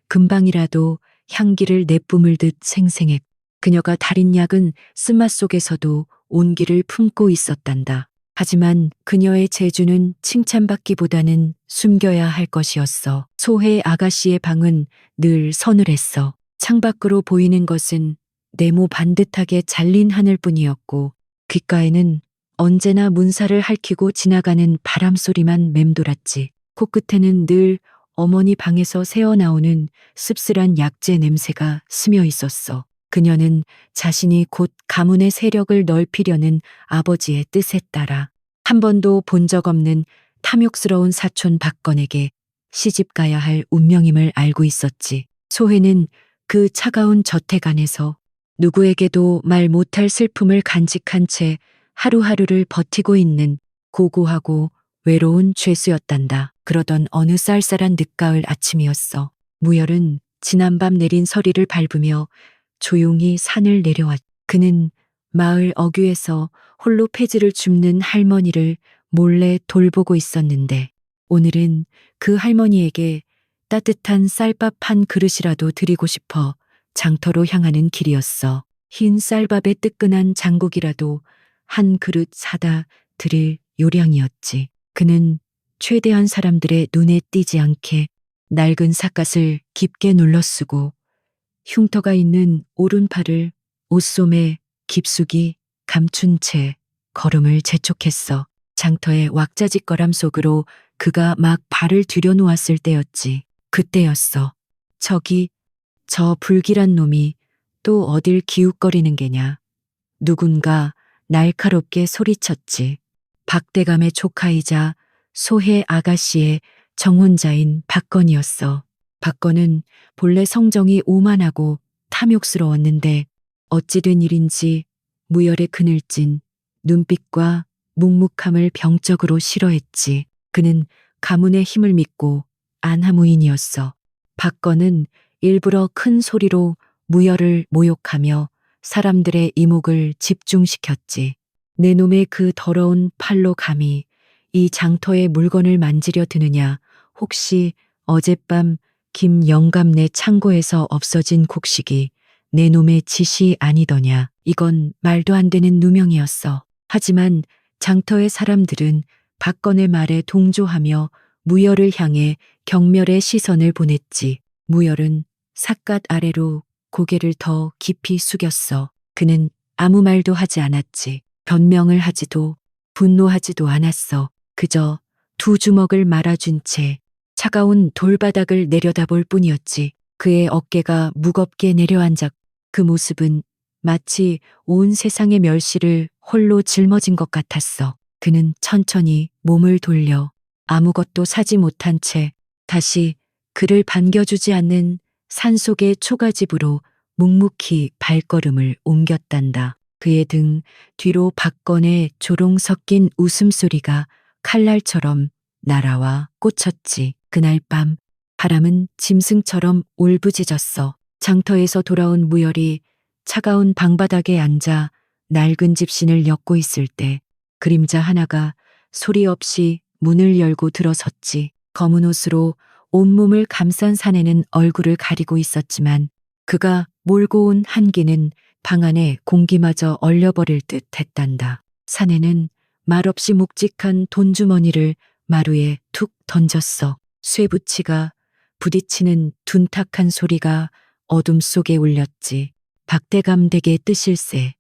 금방이라도 향기를 내뿜을 듯 생생했. 그녀가 달인 약은 쓴맛 속에서도 온기를 품고 있었단다. 하지만 그녀의 재주는 칭찬받기보다는 숨겨야 할 것이었어. 소혜 아가씨의 방은 늘 서늘했어. 창밖으로 보이는 것은 네모 반듯하게 잘린 하늘뿐이었고 귓가에는 언제나 문살을 핥히고 지나가는 바람 소리만 맴돌았지. 코끝에는 늘 어머니 방에서 새어나오는 씁쓸한 약재 냄새가 스며 있었어. 그녀는 자신이 곧 가문의 세력을 넓히려는 아버지의 뜻에 따라 한 번도 본 적 없는 탐욕스러운 사촌 박건에게 시집가야 할 운명임을 알고 있었지. 소혜는 그 차가운 저택 안에서 누구에게도 말 못할 슬픔을 간직한 채 하루하루를 버티고 있는 고고하고 외로운 죄수였단다. 그러던 어느 쌀쌀한 늦가을 아침이었어. 무열은 지난밤 내린 서리를 밟으며 조용히 산을 내려왔. 그는 마을 어귀에서 홀로 폐지를 줍는 할머니를 몰래 돌보고 있었는데 오늘은 그 할머니에게 따뜻한 쌀밥 한 그릇이라도 드리고 싶어 장터로 향하는 길이었어. 흰 쌀밥에 뜨끈한 장국이라도 한 그릇 사다 드릴 요량이었지. 그는 최대한 사람들의 눈에 띄지 않게 낡은 삿갓을 깊게 눌러쓰고 흉터가 있는 오른팔을 옷소매 깊숙이 감춘 채 걸음을 재촉했어. 장터의 왁자지껄함 속으로 그가 막 발을 들여놓았을 때였지. 그때였어. 저기 저 불길한 놈이 또 어딜 기웃거리는 게냐. 누군가 날카롭게 소리쳤지. 박대감의 조카이자 소해 아가씨의 정혼자인 박건이었어. 박건은 본래 성정이 오만하고 탐욕스러웠는데 어찌 된 일인지 무열의 그늘진 눈빛과 묵묵함을 병적으로 싫어했지. 그는 가문의 힘을 믿고 안하무인이었어. 박건은 일부러 큰 소리로 무열을 모욕하며 사람들의 이목을 집중시켰지. 내 놈의 그 더러운 팔로 감히 이 장터의 물건을 만지려 드느냐. 혹시 어젯밤 김영감네 창고에서 없어진 곡식이 내 놈의 짓이 아니더냐. 이건 말도 안 되는 누명이었어. 하지만 장터의 사람들은 박건의 말에 동조하며 무열을 향해 경멸의 시선을 보냈지. 무열은 삿갓 아래로 고개를 더 깊이 숙였어. 그는 아무 말도 하지 않았지. 변명을 하지도 분노하지도 않았어. 그저 두 주먹을 말아준 채 차가운 돌바닥을 내려다볼 뿐이었지. 그의 어깨가 무겁게 내려앉아 그 모습은 마치 온 세상의 멸시를 홀로 짊어진 것 같았어. 그는 천천히 몸을 돌려 아무것도 사지 못한 채 다시 그를 반겨주지 않는 산속의 초가집으로 묵묵히 발걸음을 옮겼단다. 그의 등 뒤로 박건의 조롱 섞인 웃음소리가 칼날처럼 날아와 꽂혔지. 그날 밤 바람은 짐승처럼 울부짖었어. 장터에서 돌아온 무열이 차가운 방바닥에 앉아 낡은 집신을 엮고 있을 때 그림자 하나가 소리 없이 문을 열고 들어섰지. 검은 옷으로 온몸을 감싼 사내는 얼굴을 가리고 있었지만 그가 몰고 온 한기는 방 안에 공기마저 얼려버릴 듯 했단다. 사내는 말없이 묵직한 돈주머니를 마루에 툭 던졌어. 쇠붙이가 부딪히는 둔탁한 소리가 어둠 속에 울렸지. 박대감 댁의 뜻일세.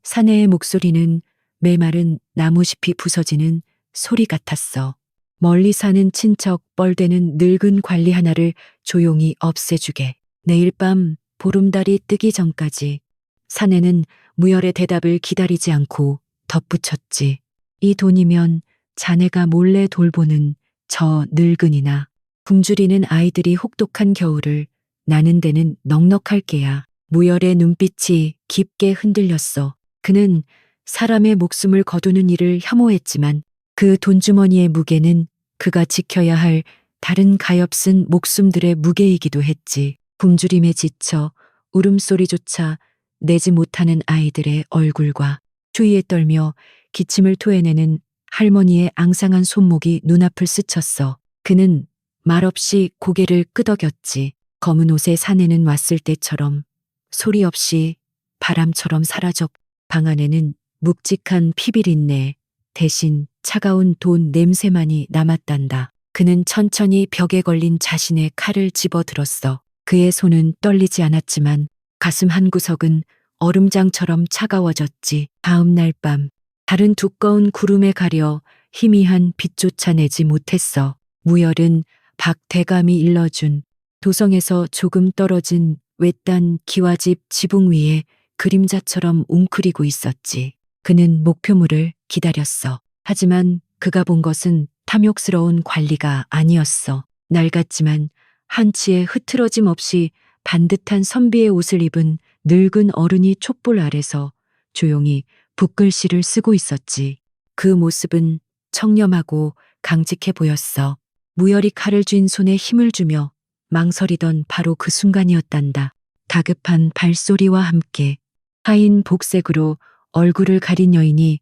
사내의 목소리는 메마른 나무잎이 부서지는 소리 같았어. 멀리 사는 친척 뻘되는 늙은 관리 하나를 조용히 없애주게. 내일 밤 보름달이 뜨기 전까지. 사내는 무열의 대답을 기다리지 않고 덧붙였지. 이 돈이면 자네가 몰래 돌보는 저 늙은이나 굶주리는 아이들이 혹독한 겨울을 나는 데는 넉넉할 게야. 무열의 눈빛이 깊게 흔들렸어. 그는 사람의 목숨을 거두는 일을 혐오했지만 그 돈주머니의 무게는 그가 지켜야 할 다른 가엾은 목숨들의 무게이기도 했지. 굶주림에 지쳐 울음소리조차 내지 못하는 아이들의 얼굴과 추위에 떨며 기침을 토해내는 할머니의 앙상한 손목이 눈앞을 스쳤어. 그는 말없이 고개를 끄덕였지. 검은 옷의 사내는 왔을 때처럼 소리 없이 바람처럼 사라져 방 안에는 묵직한 피비린내 대신 차가운 돈 냄새만이 남았단다. 그는 천천히 벽에 걸린 자신의 칼을 집어들었어. 그의 손은 떨리지 않았지만 가슴 한구석은 얼음장처럼 차가워졌지. 다음 날 밤 달은 두꺼운 구름에 가려 희미한 빛조차 내지 못했어. 무열은 박대감이 일러준 도성에서 조금 떨어진 외딴 기와집 지붕 위에 그림자처럼 웅크리고 있었지. 그는 목표물을 기다렸어. 하지만 그가 본 것은 탐욕스러운 관리가 아니었어. 낡았지만 한치의 흐트러짐 없이 반듯한 선비의 옷을 입은 늙은 어른이 촛불 아래서 조용히 붓글씨를 쓰고 있었지. 그 모습은 청렴하고 강직해 보였어. 무열이 칼을 쥔 손에 힘을 주며 망설이던 바로 그 순간이었단다. 다급한 발소리와 함께 하인 복색으로 얼굴을 가린 여인이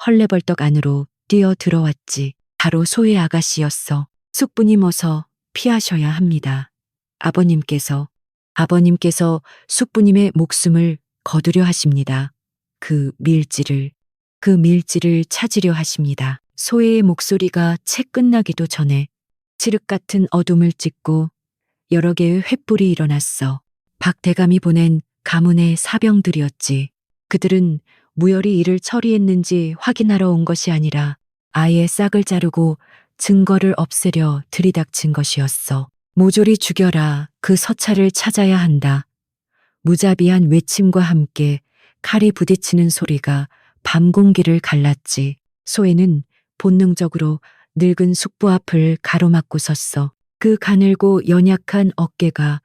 헐레벌떡 안으로 뛰어 들어왔지. 바로 소혜 아가씨였어. 숙부님 어서 피하셔야 합니다. 아버님께서 숙부님의 목숨을 거두려 하십니다. 그 밀지를 찾으려 하십니다. 소혜의 목소리가 채 끝나기도 전에 칠흑 같은 어둠을 찍고 여러 개의 횃불이 일어났어. 박 대감이 보낸 가문의 사병들이었지. 그들은 무열이 이를 처리했는지 확인하러 온 것이 아니라 아예 싹을 자르고 증거를 없애려 들이닥친 것이었어. 모조리 죽여라. 그 서찰을 찾아야 한다. 무자비한 외침과 함께 칼이 부딪히는 소리가 밤 공기를 갈랐지. 소혜는 본능적으로 늙은 숙부 앞을 가로막고 섰어. 그 가늘고 연약한 어깨가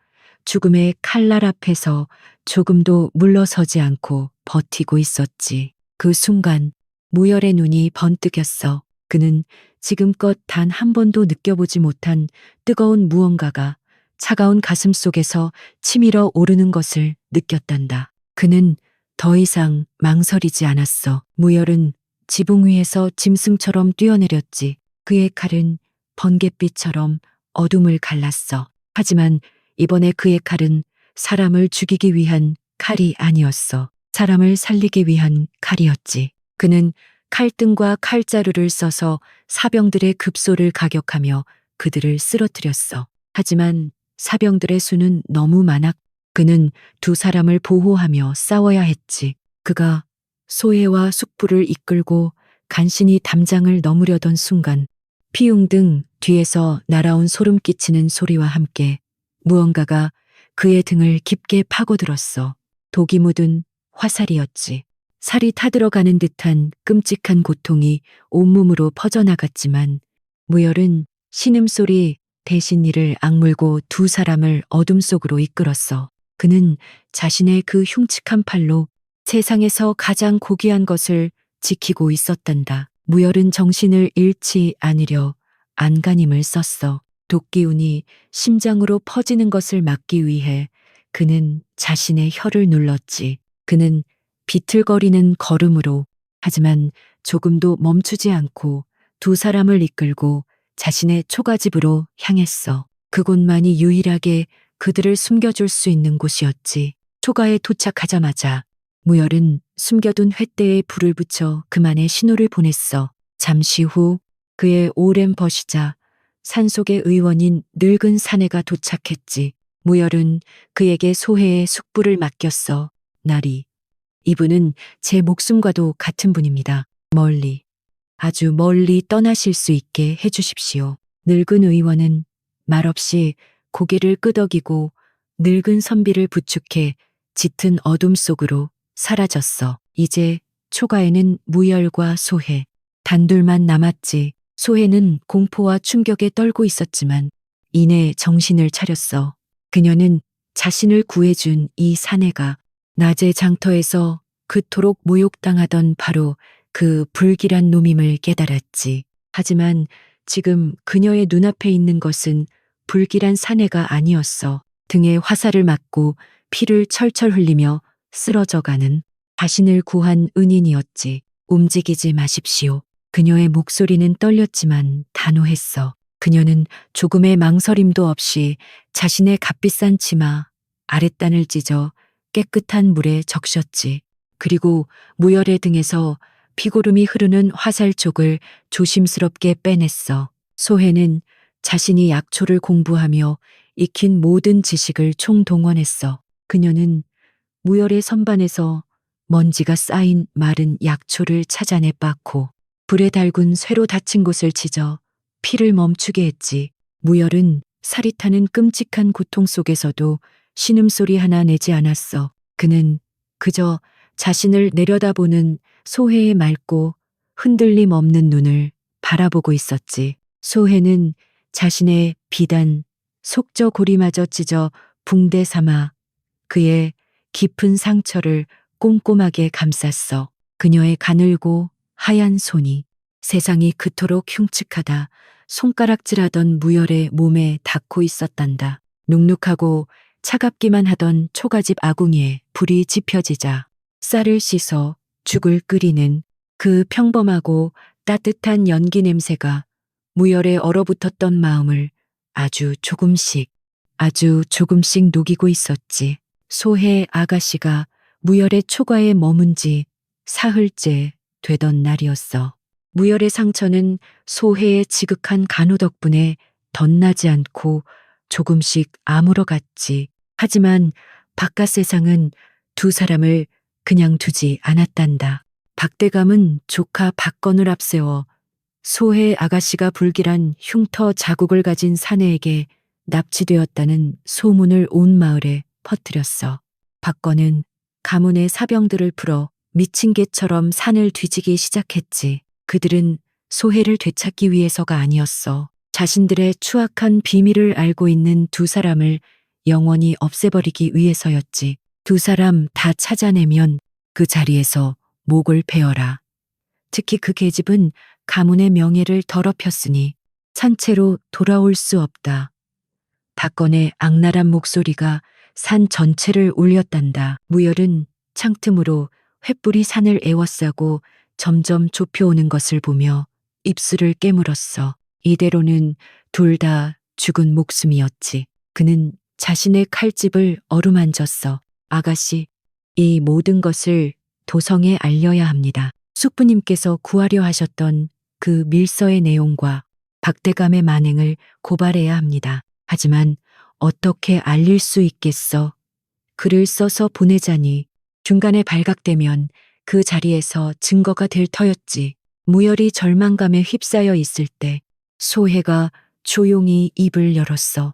죽음의 칼날 앞에서 조금도 물러서지 않고 버티고 있었지. 그 순간 무열의 눈이 번뜩였어. 그는 지금껏 단 한 번도 느껴보지 못한 뜨거운 무언가가 차가운 가슴 속에서 치밀어 오르는 것을 느꼈단다. 그는 더 이상 망설이지 않았어. 무열은 지붕 위에서 짐승처럼 뛰어내렸지. 그의 칼은 번갯빛처럼 어둠을 갈랐어. 하지만 이번에 그의 칼은 사람을 죽이기 위한 칼이 아니었어. 사람을 살리기 위한 칼이었지. 그는 칼등과 칼자루를 써서 사병들의 급소를 가격하며 그들을 쓰러뜨렸어. 하지만 사병들의 수는 너무 많아 그는 두 사람을 보호하며 싸워야 했지. 그가 소혜와 숙부를 이끌고 간신히 담장을 넘으려던 순간 피웅등 뒤에서 날아온 소름 끼치는 소리와 함께 무언가가 그의 등을 깊게 파고들었어. 독이 묻은 화살이었지. 살이 타들어가는 듯한 끔찍한 고통이 온몸으로 퍼져나갔지만 무열은 신음소리 대신 이를 악물고 두 사람을 어둠 속으로 이끌었어. 그는 자신의 그 흉측한 팔로 세상에서 가장 고귀한 것을 지키고 있었단다. 무열은 정신을 잃지 않으려 안간힘을 썼어. 독기운이 심장으로 퍼지는 것을 막기 위해 그는 자신의 혀를 눌렀지. 그는 비틀거리는 걸음으로 하지만 조금도 멈추지 않고 두 사람을 이끌고 자신의 초가집으로 향했어. 그곳만이 유일하게 그들을 숨겨줄 수 있는 곳이었지. 초가에 도착하자마자 무열은 숨겨둔 횃대에 불을 붙여 그만의 신호를 보냈어. 잠시 후 그의 오랜 벗이자 산속의 의원인 늙은 사내가 도착했지. 무열은 그에게 소혜의 숙부를 맡겼어. 나리, 이분은 제 목숨과도 같은 분입니다. 멀리, 아주 멀리 떠나실 수 있게 해주십시오. 늙은 의원은 말없이 고개를 끄덕이고 늙은 선비를 부축해 짙은 어둠 속으로 사라졌어. 이제 초가에는 무열과 소혜, 단둘만 남았지. 소혜는 공포와 충격에 떨고 있었지만 이내 정신을 차렸어. 그녀는 자신을 구해준 이 사내가 낮의 장터에서 그토록 모욕당하던 바로 그 불길한 놈임을 깨달았지. 하지만 지금 그녀의 눈앞에 있는 것은 불길한 사내가 아니었어. 등에 화살을 맞고 피를 철철 흘리며 쓰러져가는 자신을 구한 은인이었지. 움직이지 마십시오. 그녀의 목소리는 떨렸지만 단호했어. 그녀는 조금의 망설임도 없이 자신의 값비싼 치마 아랫단을 찢어 깨끗한 물에 적셨지. 그리고 무열의 등에서 피고름이 흐르는 화살촉을 조심스럽게 빼냈어. 소혜는 자신이 약초를 공부하며 익힌 모든 지식을 총동원했어. 그녀는 무열의 선반에서 먼지가 쌓인 마른 약초를 찾아내 빻고 불에 달군 쇠로 다친 곳을 찢어 피를 멈추게 했지. 무열은 살이 타는 끔찍한 고통 속에서도 신음소리 하나 내지 않았어. 그는 그저 자신을 내려다보는 소혜의 맑고 흔들림 없는 눈을 바라보고 있었지. 소혜는 자신의 비단 속저고리마저 찢어 붕대 삼아 그의 깊은 상처를 꼼꼼하게 감쌌어. 그녀의 가늘고 하얀 손이 세상이 그토록 흉측하다 손가락질하던 무열의 몸에 닿고 있었단다. 눅눅하고 차갑기만 하던 초가집 아궁이에 불이 지펴지자 쌀을 씻어 죽을 끓이는 그 평범하고 따뜻한 연기 냄새가 무열에 얼어붙었던 마음을 아주 조금씩 녹이고 있었지. 소혜 아가씨가 무열의 초가에 머문 지 사흘째 되던 날이었어. 무열의 상처는 소혜의 지극한 간호 덕분에 덧나지 않고 조금씩 아물어갔지. 하지만 바깥 세상은 두 사람을 그냥 두지 않았단다. 박대감은 조카 박건을 앞세워 소해 아가씨가 불길한 흉터 자국을 가진 사내에게 납치되었다는 소문을 온 마을에 퍼뜨렸어. 박건은 가문의 사병들을 풀어 미친 개처럼 산을 뒤지기 시작했지. 그들은 소해를 되찾기 위해서가 아니었어. 자신들의 추악한 비밀을 알고 있는 두 사람을 영원히 없애버리기 위해서였지. 두 사람 다 찾아내면 그 자리에서 목을 베어라. 특히 그 계집은 가문의 명예를 더럽혔으니 산채로 돌아올 수 없다. 박건의 악랄한 목소리가 산 전체를 울렸단다. 무열은 창틈으로 횃불이 산을 에워싸고 점점 좁혀오는 것을 보며 입술을 깨물었어. 이대로는 둘 다 죽은 목숨이었지. 그는 자신의 칼집을 어루만졌어. 아가씨, 이 모든 것을 도성에 알려야 합니다. 숙부님께서 구하려 하셨던 그 밀서의 내용과 박대감의 만행을 고발해야 합니다. 하지만 어떻게 알릴 수 있겠어? 글을 써서 보내자니 중간에 발각되면 그 자리에서 증거가 될 터였지. 무열이 절망감에 휩싸여 있을 때 소해가 조용히 입을 열었어.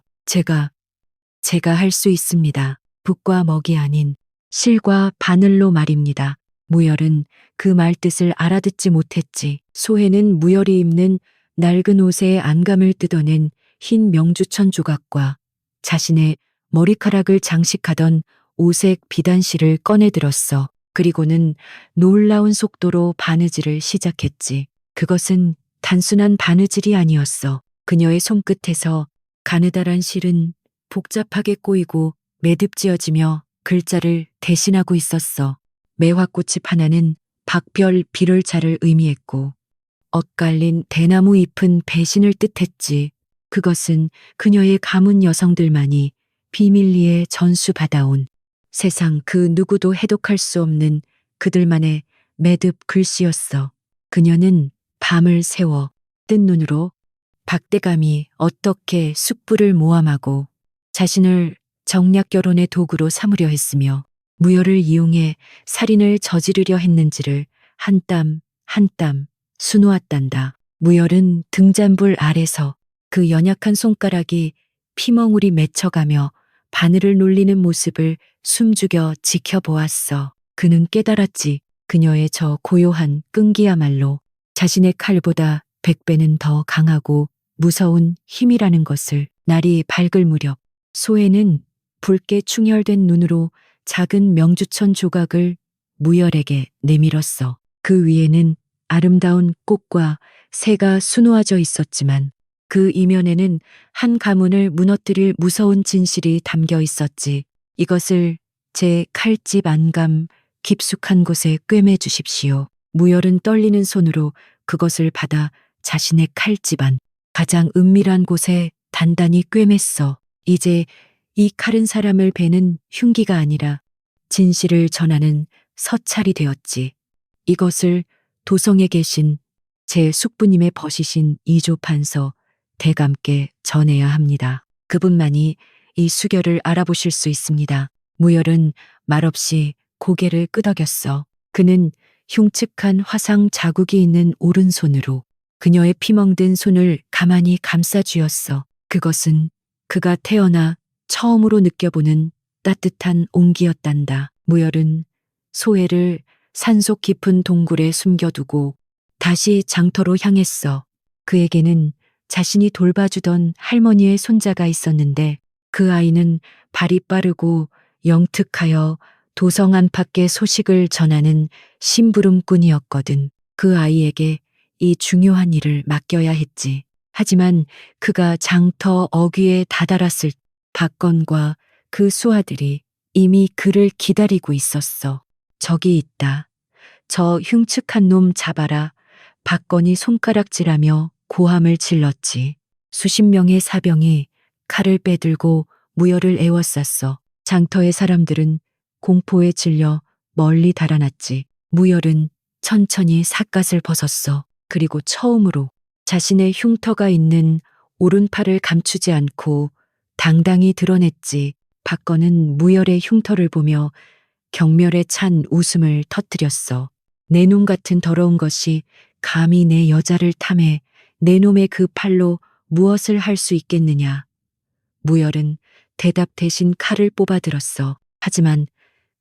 제가 할 수 있습니다. 북과 먹이 아닌 실과 바늘로 말입니다. 무열은 그 말뜻을 알아듣지 못했지. 소해는 무열이 입는 낡은 옷의 안감을 뜯어낸 흰 명주천 조각과 자신의 머리카락을 장식하던 오색 비단실을 꺼내들었어. 그리고는 놀라운 속도로 바느질을 시작했지. 그것은 단순한 바느질이 아니었어. 그녀의 손끝에서 가느다란 실은 복잡하게 꼬이고 매듭지어지며 글자를 대신하고 있었어. 매화꽃잎 하나는 박별 비를자를 의미했고 엇갈린 대나무 잎은 배신을 뜻했지. 그것은 그녀의 가문 여성들만이 비밀리에 전수받아온 세상 그 누구도 해독할 수 없는 그들만의 매듭 글씨였어. 그녀는 밤을 새워 뜬 눈으로 박대감이 어떻게 숙부를 모함하고 자신을 정략 결혼의 도구로 삼으려 했으며 무열을 이용해 살인을 저지르려 했는지를 한 땀 한 땀 수놓았단다. 무열은 등잔불 아래서 그 연약한 손가락이 피멍울이 맺혀가며 바늘을 놀리는 모습을 숨죽여 지켜보았어. 그는 깨달았지. 그녀의 저 고요한 끈기야말로 자신의 칼보다 100배는 더 강하고 무서운 힘이라는 것을. 날이 밝을 무렵 소해는 붉게 충혈된 눈으로 작은 명주천 조각을 무열에게 내밀었어. 그 위에는 아름다운 꽃과 새가 수놓아져 있었지만 그 이면에는 한 가문을 무너뜨릴 무서운 진실이 담겨 있었지. 이것을 제 칼집 안감 깊숙한 곳에 꿰매 주십시오. 무열은 떨리는 손으로 그것을 받아 자신의 칼집 안 가장 은밀한 곳에 단단히 꿰맸어. 이제 이 칼은 사람을 베는 흉기가 아니라 진실을 전하는 서찰이 되었지. 이것을 도성에 계신 제 숙부님의 버시신 이조 판서 대감께 전해야 합니다. 그분만이 이 수결을 알아보실 수 있습니다. 무열은 말없이 고개를 끄덕였어. 그는 흉측한 화상 자국이 있는 오른손으로 그녀의 피멍든 손을 가만히 감싸 쥐었어. 그것은 그가 태어나 처음으로 느껴보는 따뜻한 온기였단다. 무열은 소해를 산속 깊은 동굴에 숨겨두고 다시 장터로 향했어. 그에게는 자신이 돌봐주던 할머니의 손자가 있었는데 그 아이는 발이 빠르고 영특하여 도성 안팎의 소식을 전하는 심부름꾼이었거든. 그 아이에게 이 중요한 일을 맡겨야 했지. 하지만 그가 장터 어귀에 다다랐을 박건과 그 수하들이 이미 그를 기다리고 있었어. 저기 있다. 저 흉측한 놈 잡아라. 박건이 손가락질하며 고함을 질렀지. 수십 명의 사병이 칼을 빼들고 무열을 에워쌌어. 장터의 사람들은 공포에 질려 멀리 달아났지. 무열은 천천히 삿갓을 벗었어. 그리고 처음으로 자신의 흉터가 있는 오른팔을 감추지 않고 당당히 드러냈지. 박건은 무열의 흉터를 보며 경멸에 찬 웃음을 터뜨렸어. 내 놈 같은 더러운 것이 감히 내 여자를 탐해 내 놈의 그 팔로 무엇을 할 수 있겠느냐. 무열은 대답 대신 칼을 뽑아들었어. 하지만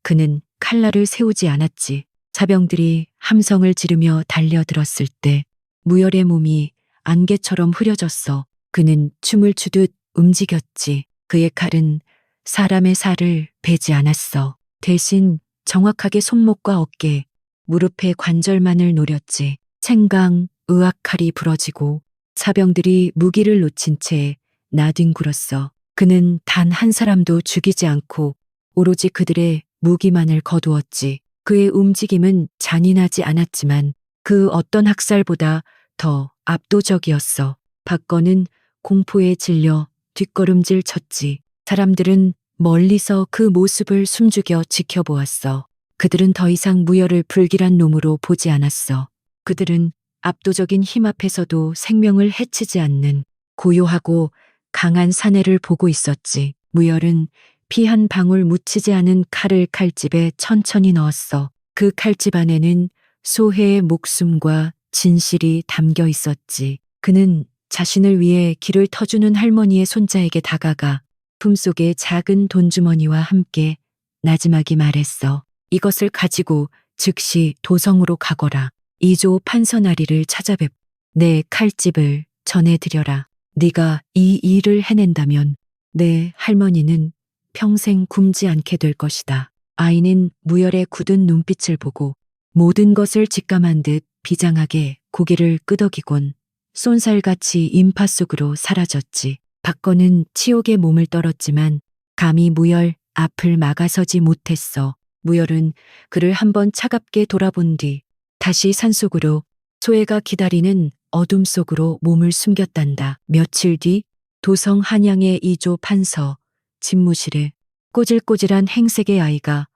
그는 칼날을 세우지 않았지. 사병들이 함성을 지르며 달려들었을 때 무열의 몸이 안개처럼 흐려졌어. 그는 춤을 추듯 움직였지. 그의 칼은 사람의 살을 베지 않았어. 대신 정확하게 손목과 어깨, 무릎의 관절만을 노렸지. 생강, 의학칼이 부러지고 사병들이 무기를 놓친 채 나뒹굴었어. 그는 단 한 사람도 죽이지 않고 오로지 그들의 무기만을 거두었지. 그의 움직임은 잔인하지 않았지만 그 어떤 학살보다 더 압도적이었어. 박건은 공포에 질려 뒷걸음질 쳤지. 사람들은 멀리서 그 모습을 숨죽여 지켜보았어. 그들은 더 이상 무열을 불길한 놈으로 보지 않았어. 그들은 압도적인 힘 앞에서도 생명을 해치지 않는 고요하고 강한 사내를 보고 있었지. 무열은 피 한 방울 묻히지 않은 칼을 칼집에 천천히 넣었어. 그 칼집 안에는 소혜의 목숨과 진실이 담겨 있었지. 그는 자신을 위해 길을 터주는 할머니의 손자에게 다가가 품속에 작은 돈주머니와 함께 나지막이 말했어. 이것을 가지고 즉시 도성으로 가거라. 이조 판서나리를 찾아뵙 내 칼집을 전해드려라. 네가 이 일을 해낸다면 내 할머니는 평생 굶지 않게 될 것이다. 아이는 무열의 굳은 눈빛을 보고 모든 것을 직감한 듯 비장하게 고개를 끄덕이곤 쏜살같이 인파 속으로 사라졌지. 박건은 치욕에 몸을 떨었지만 감히 무열 앞을 막아서지 못했어. 무열은 그를 한번 차갑게 돌아본 뒤 다시 산속으로 소혜가 기다리는 어둠 속으로 몸을 숨겼단다. 며칠 뒤 도성 한양의 이조 판서 집무실에 꼬질꼬질한 행색의 아이가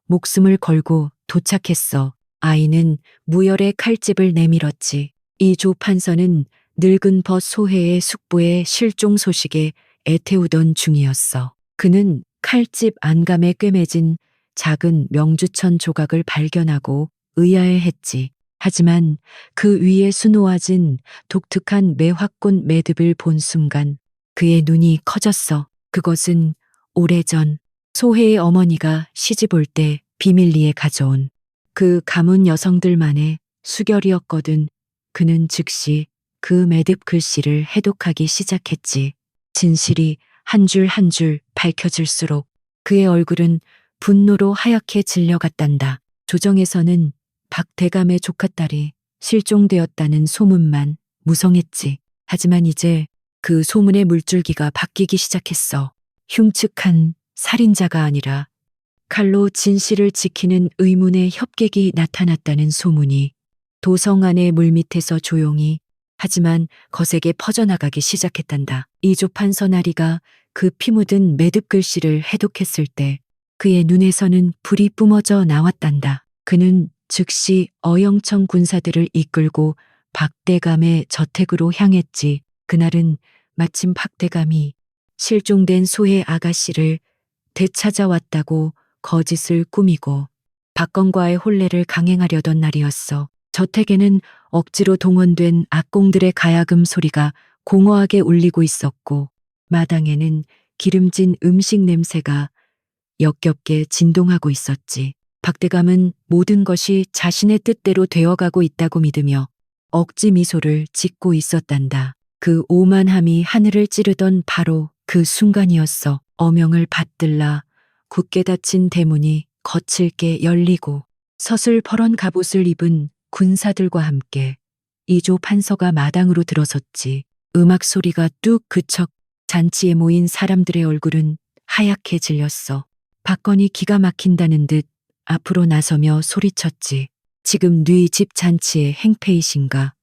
목숨을 걸고 도착했어. 아이는 무열의 칼집을 내밀었지. 이조 판서는 늙은 벗 소혜의 숙부의 실종 소식에 애태우던 중이었어. 그는 칼집 안감에 꿰매진 작은 명주천 조각을 발견하고 의아해했지. 하지만 그 위에 수놓아진 독특한 매화꽃 매듭을 본 순간 그의 눈이 커졌어. 그것은 오래전 소혜의 어머니가 시집 올 때 비밀리에 가져온 그 가문 여성들만의 수결이었거든. 그는 즉시 그 매듭 글씨를 해독하기 시작했지. 진실이 한 줄 한 줄 밝혀질수록 그의 얼굴은 분노로 하얗게 질려갔단다. 조정에서는 박대감의 조카딸이 실종되었다는 소문만 무성했지. 하지만 이제 그 소문의 물줄기가 바뀌기 시작했어. 흉측한 살인자가 아니라 칼로 진실을 지키는 의문의 협객이 나타났다는 소문이 도성 안의 물밑에서 조용히 하지만 거세게 퍼져나가기 시작했단다. 이조 판서나리가 그 피 묻은 매듭 글씨를 해독했을 때 그의 눈에서는 불이 뿜어져 나왔단다. 그는 즉시 어영청 군사들을 이끌고 박대감의 저택으로 향했지. 그날은 마침 박대감이 실종된 소혜 아가씨를 되찾아왔다고 거짓을 꾸미고 박건과의 혼례를 강행하려던 날이었어. 저택에는 억지로 동원된 악공들의 가야금 소리가 공허하게 울리고 있었고 마당에는 기름진 음식 냄새가 역겹게 진동하고 있었지. 박대감은 모든 것이 자신의 뜻대로 되어가고 있다고 믿으며 억지 미소를 짓고 있었단다. 그 오만함이 하늘을 찌르던 바로 그 순간이었어. 어명을 받들라 굳게 닫힌 대문이 거칠게 열리고 서슬퍼런 갑옷을 입은 군사들과 함께 이조 판서가 마당으로 들어섰지. 음악 소리가 뚝 그쳐 잔치에 모인 사람들의 얼굴은 하얗게 질렸어. 박건이 기가 막힌다는 듯 앞으로 나서며 소리쳤지. 지금 네 집 잔치의 행패이신가?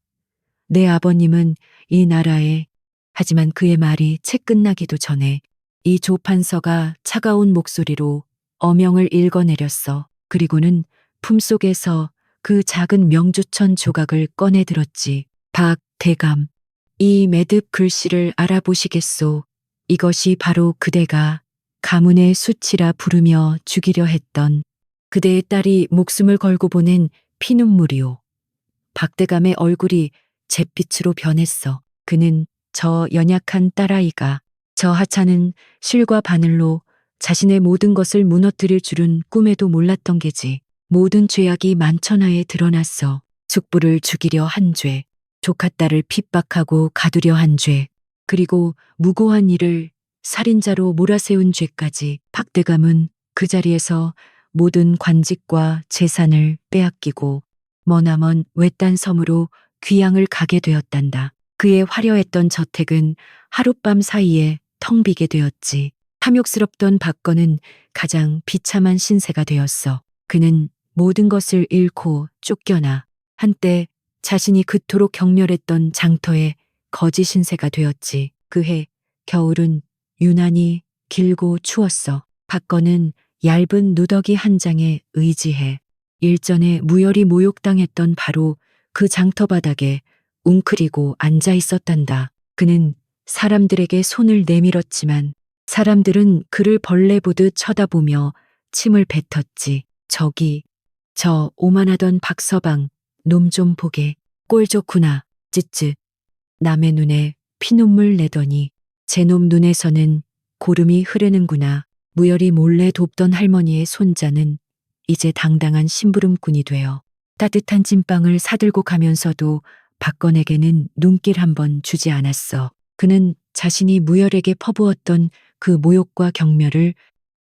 내 아버님은 이 나라에 하지만 그의 말이 채 끝나기도 전에 이 조판서가 차가운 목소리로 어명을 읽어내렸어. 그리고는 품속에서 그 작은 명주천 조각을 꺼내 들었지. 박대감, 이 매듭 글씨를 알아보시겠소. 이것이 바로 그대가 가문의 수치라 부르며 죽이려 했던 그대의 딸이 목숨을 걸고 보낸 피눈물이오. 박대감의 얼굴이 잿빛으로 변했어. 그는 저 연약한 딸아이가 저 하찮은 실과 바늘로 자신의 모든 것을 무너뜨릴 줄은 꿈에도 몰랐던 게지. 모든 죄악이 만천하에 드러났어. 숙부를 죽이려 한 죄, 조카딸을 핍박하고 가두려 한 죄, 그리고 무고한 이를 살인자로 몰아세운 죄까지. 박대감은 그 자리에서 모든 관직과 재산을 빼앗기고 머나먼 외딴 섬으로 귀양을 가게 되었단다. 그의 화려했던 저택은 하룻밤 사이에 텅 비게 되었지. 탐욕스럽던 박건은 가장 비참한 신세가 되었어. 그는 모든 것을 잃고 쫓겨나 한때 자신이 그토록 경멸했던 장터의 거지 신세가 되었지. 그해 겨울은 유난히 길고 추웠어. 박건은 얇은 누더기 한 장에 의지해 일전에 무열히 모욕당했던 바로 그 장터 바닥에 웅크리고 앉아 있었단다. 그는 사람들에게 손을 내밀었지만 사람들은 그를 벌레 보듯 쳐다보며 침을 뱉었지. 저기, 저 오만하던 박서방, 놈 좀 보게. 꼴 좋구나. 찌찌. 남의 눈에 피눈물 내더니 제 놈 눈에서는 고름이 흐르는구나. 무열히 몰래 돕던 할머니의 손자는 이제 당당한 심부름꾼이 되어 따뜻한 찐빵을 사들고 가면서도 박건에게는 눈길 한 번 주지 않았어. 그는 자신이 무열에게 퍼부었던 그 모욕과 경멸을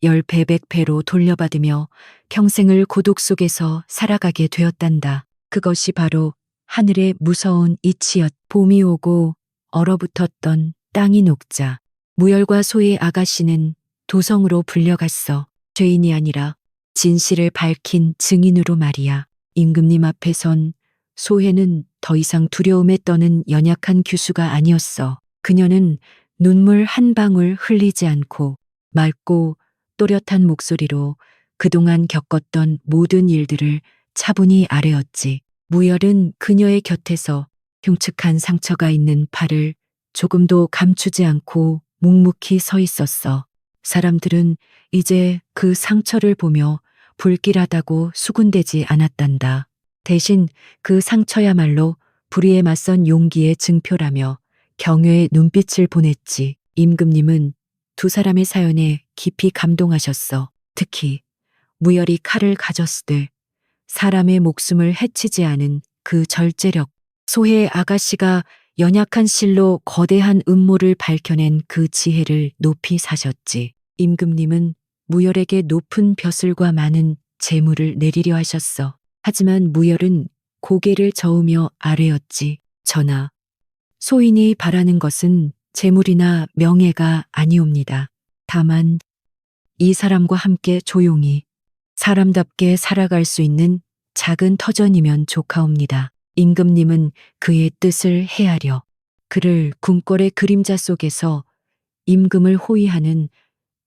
10배 100배로 돌려받으며 평생을 고독 속에서 살아가게 되었단다. 그것이 바로 하늘의 무서운 이치였. 봄이 오고 얼어붙었던 땅이 녹자 무열과 소의 아가씨는 도성으로 불려갔어. 죄인이 아니라 진실을 밝힌 증인으로 말이야. 임금님 앞에선 소혜는 더 이상 두려움에 떠는 연약한 규수가 아니었어. 그녀는 눈물 한 방울 흘리지 않고 맑고 또렷한 목소리로 그동안 겪었던 모든 일들을 차분히 아뢰었지. 무열은 그녀의 곁에서 흉측한 상처가 있는 팔을 조금도 감추지 않고 묵묵히 서 있었어. 사람들은 이제 그 상처를 보며 불길하다고 수군대지 않았단다. 대신 그 상처야말로 불의에 맞선 용기의 증표라며 경외의 눈빛을 보냈지. 임금님은 두 사람의 사연에 깊이 감동하셨어. 특히 무열이 칼을 가졌을 때 사람의 목숨을 해치지 않은 그 절제력, 소혜 아가씨가 연약한 실로 거대한 음모를 밝혀낸 그 지혜를 높이 사셨지. 임금님은 무열에게 높은 벼슬과 많은 재물을 내리려 하셨어. 하지만 무열은 고개를 저으며 아뢰었지. 전하, 소인이 바라는 것은 재물이나 명예가 아니옵니다. 다만 이 사람과 함께 조용히 사람답게 살아갈 수 있는 작은 터전이면 좋가옵니다. 임금님은 그의 뜻을 헤아려 그를 궁궐의 그림자 속에서 임금을 호위하는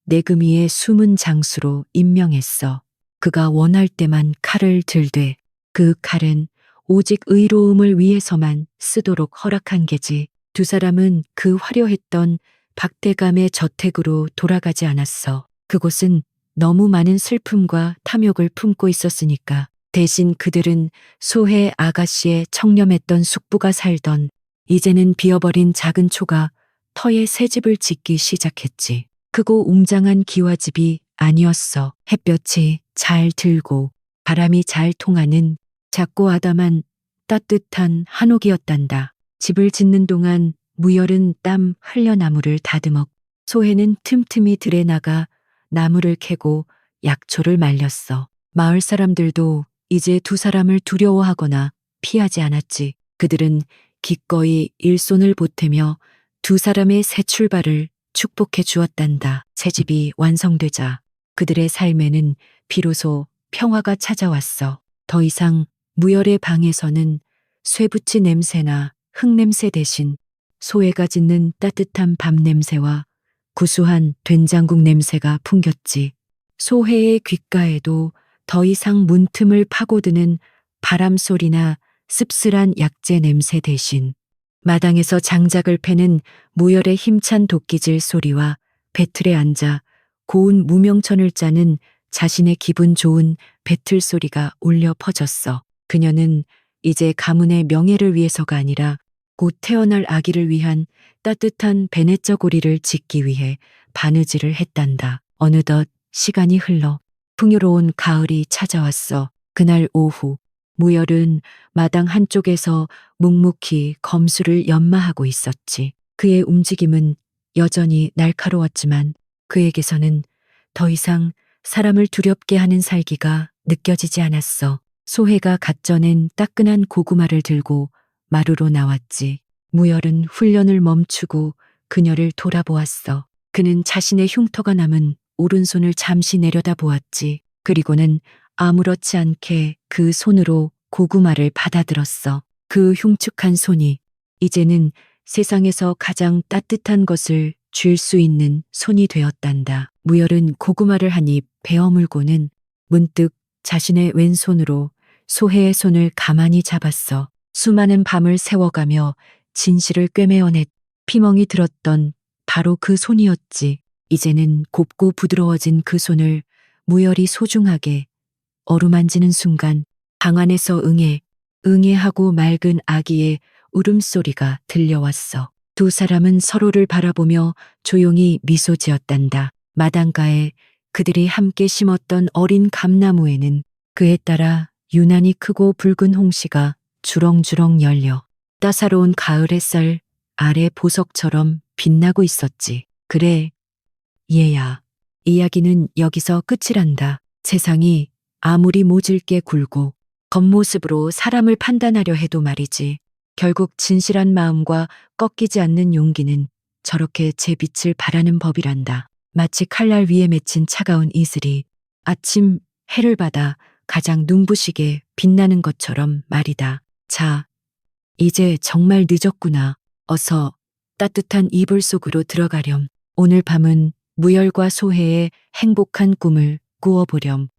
내금위의 숨은 장수로 임명했어. 그가 원할 때만 칼을 들되 그 칼은 오직 의로움을 위해서만 쓰도록 허락한 게지. 두 사람은 그 화려했던 박대감의 저택으로 돌아가지 않았어. 그곳은 너무 많은 슬픔과 탐욕을 품고 있었으니까. 대신 그들은 소혜 아가씨의 청렴했던 숙부가 살던 이제는 비어버린 작은 초가 터에 새 집을 짓기 시작했지. 크고 웅장한 기와집이 아니었어. 햇볕이 잘 들고 바람이 잘 통하는 작고 아담한 따뜻한 한옥이었단다. 집을 짓는 동안 무열은 땀 흘려 나무를 다듬었고 소혜는 틈틈이 들에 나가 나무를 캐고 약초를 말렸어. 마을 사람들도 이제 두 사람을 두려워하거나 피하지 않았지. 그들은 기꺼이 일손을 보태며 두 사람의 새 출발을 축복해 주었단다. 새 집이 완성되자 그들의 삶에는 비로소 평화가 찾아왔어. 더 이상 무열의 방에서는 쇠붙이 냄새나 흙냄새 대신 소혜가 짓는 따뜻한 밥 냄새와 구수한 된장국 냄새가 풍겼지. 소혜의 귓가에도 더 이상 문틈을 파고드는 바람 소리나 씁쓸한 약재 냄새 대신 마당에서 장작을 패는 무열의 힘찬 도끼질 소리와 배틀에 앉아 고운 무명천을 짜는 자신의 기분 좋은 배틀 소리가 울려 퍼졌어. 그녀는 이제 가문의 명예를 위해서가 아니라 곧 태어날 아기를 위한 따뜻한 베네쩌 고리를 짓기 위해 바느질을 했단다. 어느덧 시간이 흘러 풍요로운 가을이 찾아왔어. 그날 오후 무열은 마당 한쪽에서 묵묵히 검술을 연마하고 있었지. 그의 움직임은 여전히 날카로웠지만 그에게서는 더 이상 사람을 두렵게 하는 살기가 느껴지지 않았어. 소혜가 갓 쪄낸 따끈한 고구마를 들고 마루로 나왔지. 무열은 훈련을 멈추고 그녀를 돌아보았어. 그는 자신의 흉터가 남은 오른손을 잠시 내려다보았지. 그리고는 아무렇지 않게 그 손으로 고구마를 받아들었어. 그 흉측한 손이 이제는 세상에서 가장 따뜻한 것을 쥘 수 있는 손이 되었단다. 무열은 고구마를 한 입 베어물고는 문득 자신의 왼손으로 소혜의 손을 가만히 잡았어. 수많은 밤을 세워가며 진실을 꿰매어냈 피멍이 들었던 바로 그 손이었지. 이제는 곱고 부드러워진 그 손을 무열이 소중하게 어루만지는 순간 방 안에서 응애하고 맑은 아기의 울음소리가 들려왔어. 두 사람은 서로를 바라보며 조용히 미소 지었단다. 마당가에 그들이 함께 심었던 어린 감나무에는 그에 따라 유난히 크고 붉은 홍시가 주렁주렁 열려 따사로운 가을 햇살 아래 보석처럼 빛나고 있었지. 그래, 얘야. 이야기는 여기서 끝이란다. 세상이 아무리 모질게 굴고 겉모습으로 사람을 판단하려 해도 말이지. 결국 진실한 마음과 꺾이지 않는 용기는 저렇게 제 빛을 발하는 법이란다. 마치 칼날 위에 맺힌 차가운 이슬이 아침 해를 받아 가장 눈부시게 빛나는 것처럼 말이다. 자, 이제 정말 늦었구나. 어서 따뜻한 이불 속으로 들어가렴. 오늘 밤은 무열과 소혜의 행복한 꿈을 꾸어보렴.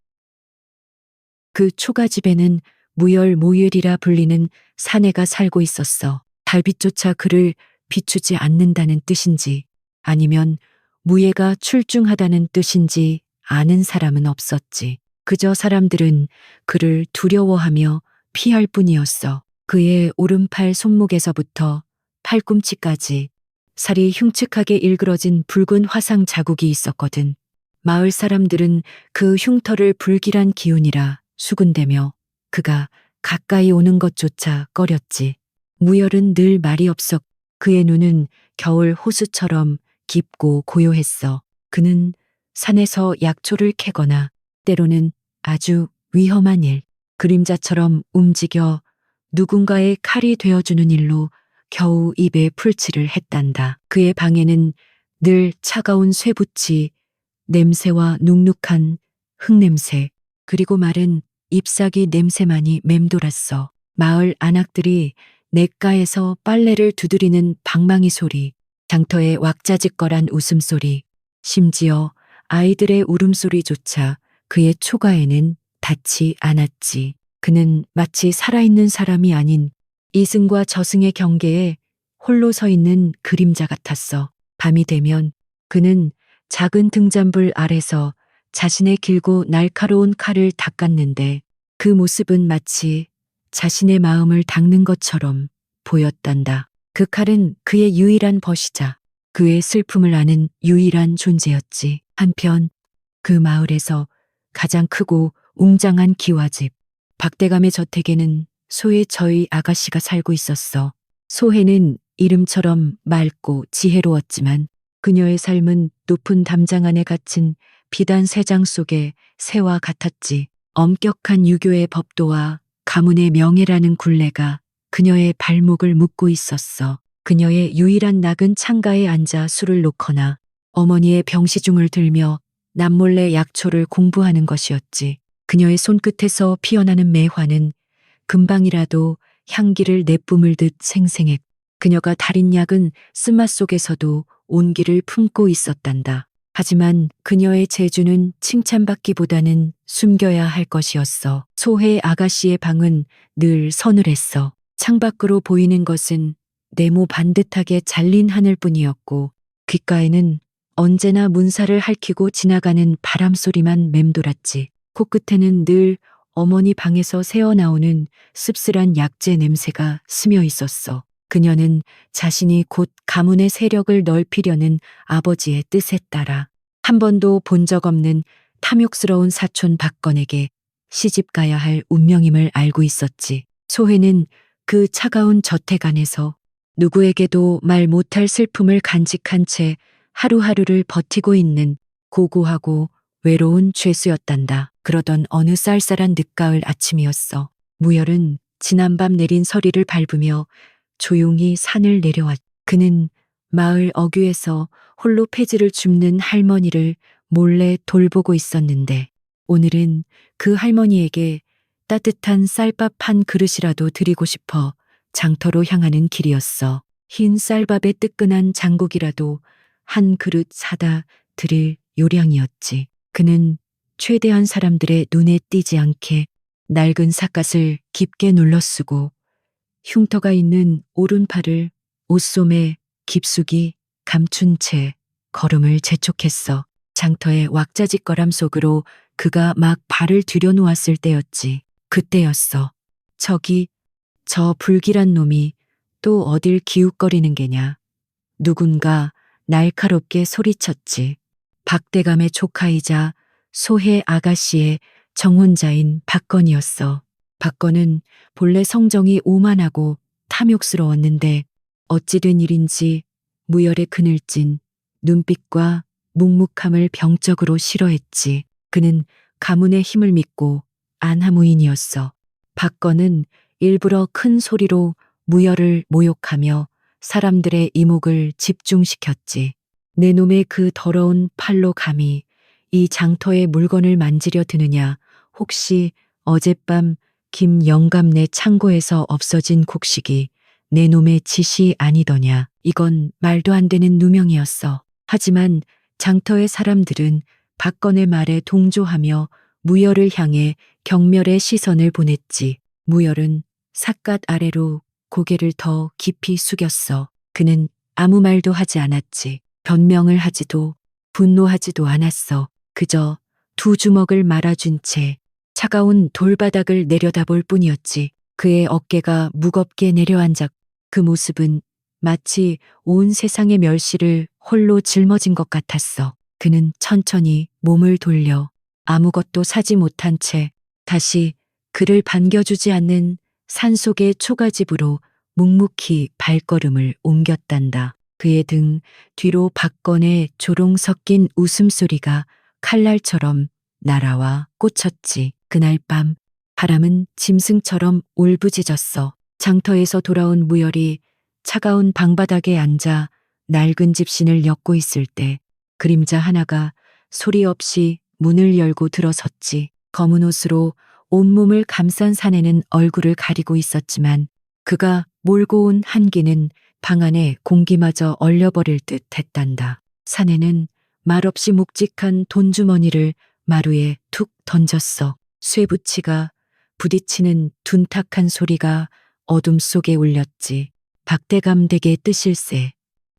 그 초가집에는 무열 모율이라 불리는 사내가 살고 있었어. 달빛조차 그를 비추지 않는다는 뜻인지 아니면 무예가 출중하다는 뜻인지 아는 사람은 없었지. 그저 사람들은 그를 두려워하며 피할 뿐이었어. 그의 오른팔 손목에서부터 팔꿈치까지 살이 흉측하게 일그러진 붉은 화상 자국이 있었거든. 마을 사람들은 그 흉터를 불길한 기운이라 수군대며 그가 가까이 오는 것조차 꺼렸지. 무열은 늘 말이 없었. 그의 눈은 겨울 호수처럼 깊고 고요했어. 그는 산에서 약초를 캐거나 때로는 아주 위험한 일, 그림자처럼 움직여 누군가의 칼이 되어주는 일로 겨우 입에 풀칠을 했단다. 그의 방에는 늘 차가운 쇠붙이, 냄새와 눅눅한 흙냄새, 그리고 마른 잎사귀 냄새만이 맴돌았어. 마을 안악들이 냇가에서 빨래를 두드리는 방망이 소리, 장터의 왁자지껄한 웃음소리, 심지어 아이들의 울음소리조차 그의 초가에는 닿지 않았지. 그는 마치 살아있는 사람이 아닌 이승과 저승의 경계에 홀로 서 있는 그림자 같았어. 밤이 되면 그는 작은 등잔불 아래서 자신의 길고 날카로운 칼을 닦았는데 그 모습은 마치 자신의 마음을 닦는 것처럼 보였단다. 그 칼은 그의 유일한 벗이자 그의 슬픔을 아는 유일한 존재였지. 한편 그 마을에서 가장 크고 웅장한 기와집 박대감의 저택에는 소혜 저의 아가씨가 살고 있었어. 소혜는 이름처럼 맑고 지혜로웠지만 그녀의 삶은 높은 담장 안에 갇힌 비단 새장 속의 새와 같았지. 엄격한 유교의 법도와 가문의 명예라는 굴레가 그녀의 발목을 묶고 있었어. 그녀의 유일한 낙은 창가에 앉아 술을 놓거나 어머니의 병시중을 들며 남몰래 약초를 공부하는 것이었지. 그녀의 손끝에서 피어나는 매화는 금방이라도 향기를 내뿜을 듯 생생했. 그녀가 달인 약은 쓴맛 속에서도 온기를 품고 있었단다. 하지만 그녀의 재주는 칭찬받기보다는 숨겨야 할 것이었어. 소혜 아가씨의 방은 늘 서늘했어. 창밖으로 보이는 것은 네모 반듯하게 잘린 하늘뿐이었고 귓가에는 언제나 문살을 핥히고 지나가는 바람 소리만 맴돌았지. 코끝에는 늘 어머니 방에서 새어나오는 씁쓸한 약재 냄새가 스며 있었어. 그녀는 자신이 곧 가문의 세력을 넓히려는 아버지의 뜻에 따라 한 번도 본 적 없는 탐욕스러운 사촌 박건에게 시집 가야 할 운명임을 알고 있었지. 소혜는 그 차가운 저택 안에서 누구에게도 말 못할 슬픔을 간직한 채 하루하루를 버티고 있는 고고하고 외로운 죄수였단다. 그러던 어느 쌀쌀한 늦가을 아침이었어. 무열은 지난밤 내린 서리를 밟으며 조용히 산을 내려왔. 그는 마을 어귀에서 홀로 폐지를 줍는 할머니를 몰래 돌보고 있었는데 오늘은 그 할머니에게 따뜻한 쌀밥 한 그릇이라도 드리고 싶어 장터로 향하는 길이었어. 흰 쌀밥에 뜨끈한 장국이라도 한 그릇 사다 드릴 요량이었지. 그는 최대한 사람들의 눈에 띄지 않게 낡은 삿갓을 깊게 눌러쓰고 흉터가 있는 오른팔을 옷소매 깊숙이 감춘 채 걸음을 재촉했어. 장터의 왁자지껄함 속으로 그가 막 발을 들여놓았을 때였지. 그때였어. 저기 저 불길한 놈이 또 어딜 기웃거리는 게냐. 누군가 날카롭게 소리쳤지. 박대감의 조카이자 소혜 아가씨의 정혼자인 박건이었어. 박건은 본래 성정이 오만하고 탐욕스러웠는데 어찌 된 일인지 무열의 그늘진 눈빛과 묵묵함을 병적으로 싫어했지. 그는 가문의 힘을 믿고 안하무인이었어. 박건은 일부러 큰 소리로 무열을 모욕하며 사람들의 이목을 집중시켰지. 내 놈의 그 더러운 팔로 감히 이 장터의 물건을 만지려 드느냐. 혹시 어젯밤 김영감네 창고에서 없어진 곡식이 내 놈의 짓이 아니더냐. 이건 말도 안 되는 누명이었어. 하지만 장터의 사람들은 박건의 말에 동조하며 무열을 향해 경멸의 시선을 보냈지. 무열은 삿갓 아래로 고개를 더 깊이 숙였어. 그는 아무 말도 하지 않았지. 변명을 하지도 분노하지도 않았어. 그저 두 주먹을 말아준 채 차가운 돌바닥을 내려다볼 뿐이었지. 그의 어깨가 무겁게 내려앉아 그 모습은 마치 온 세상의 멸시를 홀로 짊어진 것 같았어. 그는 천천히 몸을 돌려 아무것도 사지 못한 채 다시 그를 반겨주지 않는 산속의 초가집으로 묵묵히 발걸음을 옮겼단다. 그의 등 뒤로 박건의 조롱 섞인 웃음소리가 칼날처럼 날아와 꽂혔지. 그날 밤 바람은 짐승처럼 울부짖었어. 장터에서 돌아온 무열이 차가운 방바닥에 앉아 낡은 집신을 엮고 있을 때 그림자 하나가 소리 없이 문을 열고 들어섰지. 검은 옷으로 온몸을 감싼 사내는 얼굴을 가리고 있었지만 그가 몰고 온 한기는 방 안에 공기마저 얼려버릴 듯 했단다. 사내는 말없이 묵직한 돈주머니를 마루에 툭 던졌어. 쇠붙이가 부딪히는 둔탁한 소리가 어둠 속에 울렸지. 박대감 댁의 뜻일세.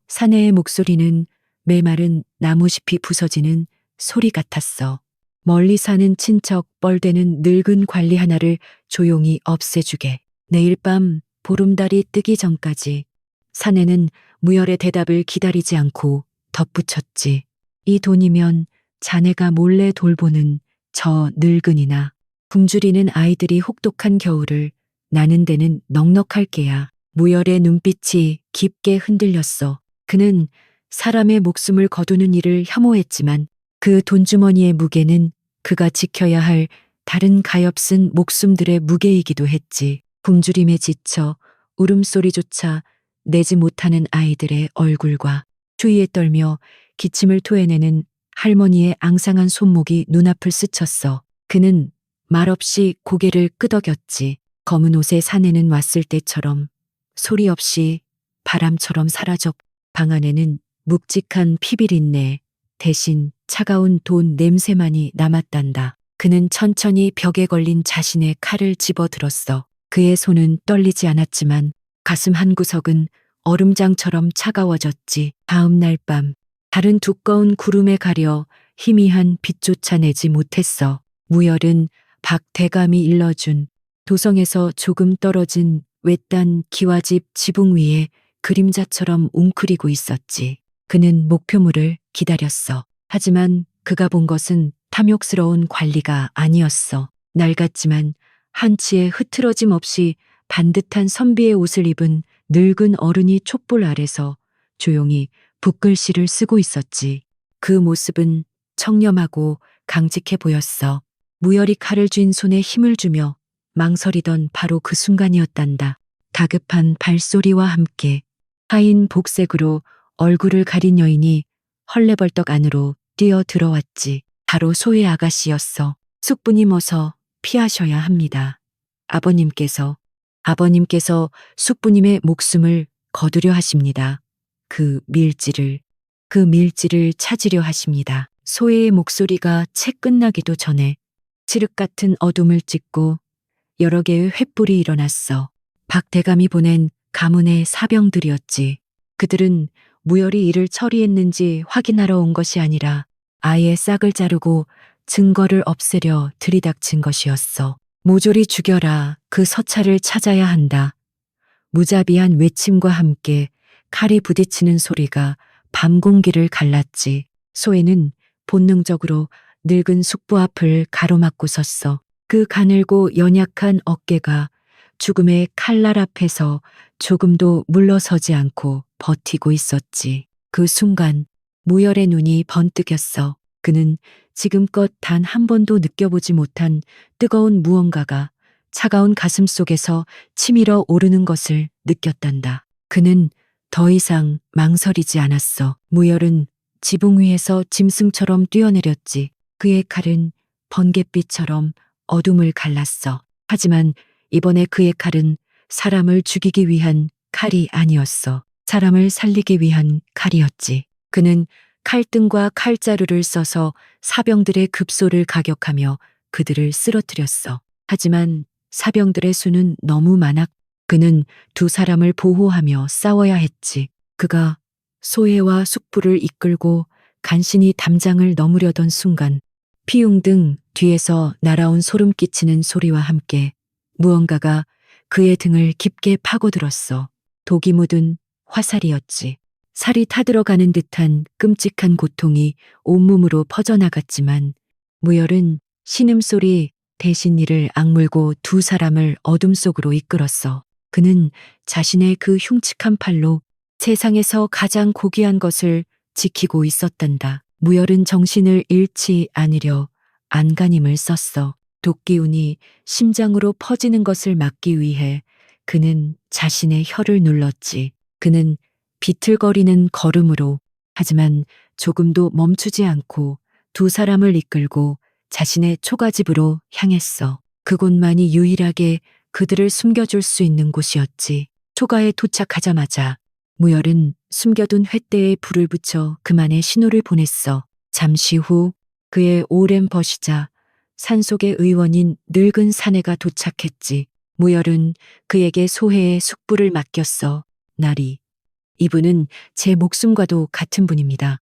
사내의 목소리는 메마른 나무잎이 부서지는 소리 같았어. 멀리 사는 친척 뻘되는 늙은 관리 하나를 조용히 없애주게. 내일 밤 보름달이 뜨기 전까지. 사내는 무열의 대답을 기다리지 않고 덧붙였지. 이 돈이면 자네가 몰래 돌보는 저 늙은이나 굶주리는 아이들이 혹독한 겨울을 나는 데는 넉넉할 게야. 무열의 눈빛이 깊게 흔들렸어. 그는 사람의 목숨을 거두는 일을 혐오했지만 그 돈주머니의 무게는 그가 지켜야 할 다른 가엾은 목숨들의 무게이기도 했지. 굶주림에 지쳐 울음소리조차 내지 못하는 아이들의 얼굴과 추위에 떨며 기침을 토해내는 할머니의 앙상한 손목이 눈앞을 스쳤어. 그는 말없이 고개를 끄덕였지. 검은 옷의 사내는 왔을 때처럼 소리 없이 바람처럼 사라져 방 안에는 묵직한 피비린내 대신 차가운 돈 냄새만이 남았단다. 그는 천천히 벽에 걸린 자신의 칼을 집어들었어. 그의 손은 떨리지 않았지만 가슴 한구석은 얼음장처럼 차가워졌지. 다음 날 밤 달은 두꺼운 구름에 가려 희미한 빛조차 내지 못했어. 무열은 박 대감이 일러준 도성에서 조금 떨어진 외딴 기와집 지붕 위에 그림자처럼 웅크리고 있었지. 그는 목표물을 기다렸어. 하지만 그가 본 것은 탐욕스러운 관리가 아니었어. 낡았지만 한치의 흐트러짐 없이 반듯한 선비의 옷을 입은 늙은 어른이 촛불 아래서 조용히 붓글씨를 쓰고 있었지. 그 모습은 청렴하고 강직해 보였어. 무열이 칼을 쥔 손에 힘을 주며 망설이던 바로 그 순간이었단다. 다급한 발소리와 함께 하인 복색으로 얼굴을 가린 여인이 헐레벌떡 안으로 뛰어 들어왔지. 바로 소의 아가씨였어. 숙부님 어서 피하셔야 합니다. 아버님께서 숙부님의 목숨을 거두려 하십니다. 그 밀지를 찾으려 하십니다. 소의 목소리가 채 끝나기도 전에 칠흑 같은 어둠을 찍고 여러 개의 횃불이 일어났어. 박 대감이 보낸 가문의 사병들이었지. 그들은 무열이 이를 처리했는지 확인하러 온 것이 아니라 아예 싹을 자르고 증거를 없애려 들이닥친 것이었어. 모조리 죽여라. 그 서찰을 찾아야 한다. 무자비한 외침과 함께 칼이 부딪히는 소리가 밤 공기를 갈랐지. 소에는 본능적으로 늙은 숙부 앞을 가로막고 섰어. 그 가늘고 연약한 어깨가 죽음의 칼날 앞에서 조금도 물러서지 않고 버티고 있었지. 그 순간 무열의 눈이 번뜩였어. 그는 지금껏 단 한 번도 느껴보지 못한 뜨거운 무언가가 차가운 가슴 속에서 치밀어 오르는 것을 느꼈단다. 그는 더 이상 망설이지 않았어. 무열은 지붕 위에서 짐승처럼 뛰어내렸지. 그의 칼은 번갯빛처럼 어둠을 갈랐어. 하지만 이번에 그의 칼은 사람을 죽이기 위한 칼이 아니었어. 사람을 살리기 위한 칼이었지. 그는 칼등과 칼자루를 써서 사병들의 급소를 가격하며 그들을 쓰러뜨렸어. 하지만 사병들의 수는 너무 많아 그는 두 사람을 보호하며 싸워야 했지. 그가 소해와 숙부를 이끌고 간신히 담장을 넘으려던 순간 피웅등 뒤에서 날아온 소름 끼치는 소리와 함께 무언가가 그의 등을 깊게 파고들었어. 독이 묻은 화살이었지. 살이 타들어가는 듯한 끔찍한 고통이 온몸으로 퍼져나갔지만 무열은 신음소리 대신 이를 악물고 두 사람을 어둠 속으로 이끌었어. 그는 자신의 그 흉측한 팔로 세상에서 가장 고귀한 것을 지키고 있었단다. 무열은 정신을 잃지 않으려 안간힘을 썼어. 독기운이 심장으로 퍼지는 것을 막기 위해 그는 자신의 혀를 눌렀지. 그는 비틀거리는 걸음으로 하지만 조금도 멈추지 않고 두 사람을 이끌고 자신의 초가집으로 향했어. 그곳만이 유일하게 그들을 숨겨줄 수 있는 곳이었지. 초가에 도착하자마자 무열은 숨겨둔 횃대에 불을 붙여 그만의 신호를 보냈어. 잠시 후 그의 오랜 벗이자 산속의 의원인 늙은 사내가 도착했지. 무열은 그에게 소해의 숙부를 맡겼어. 나리, 이분은 제 목숨과도 같은 분입니다.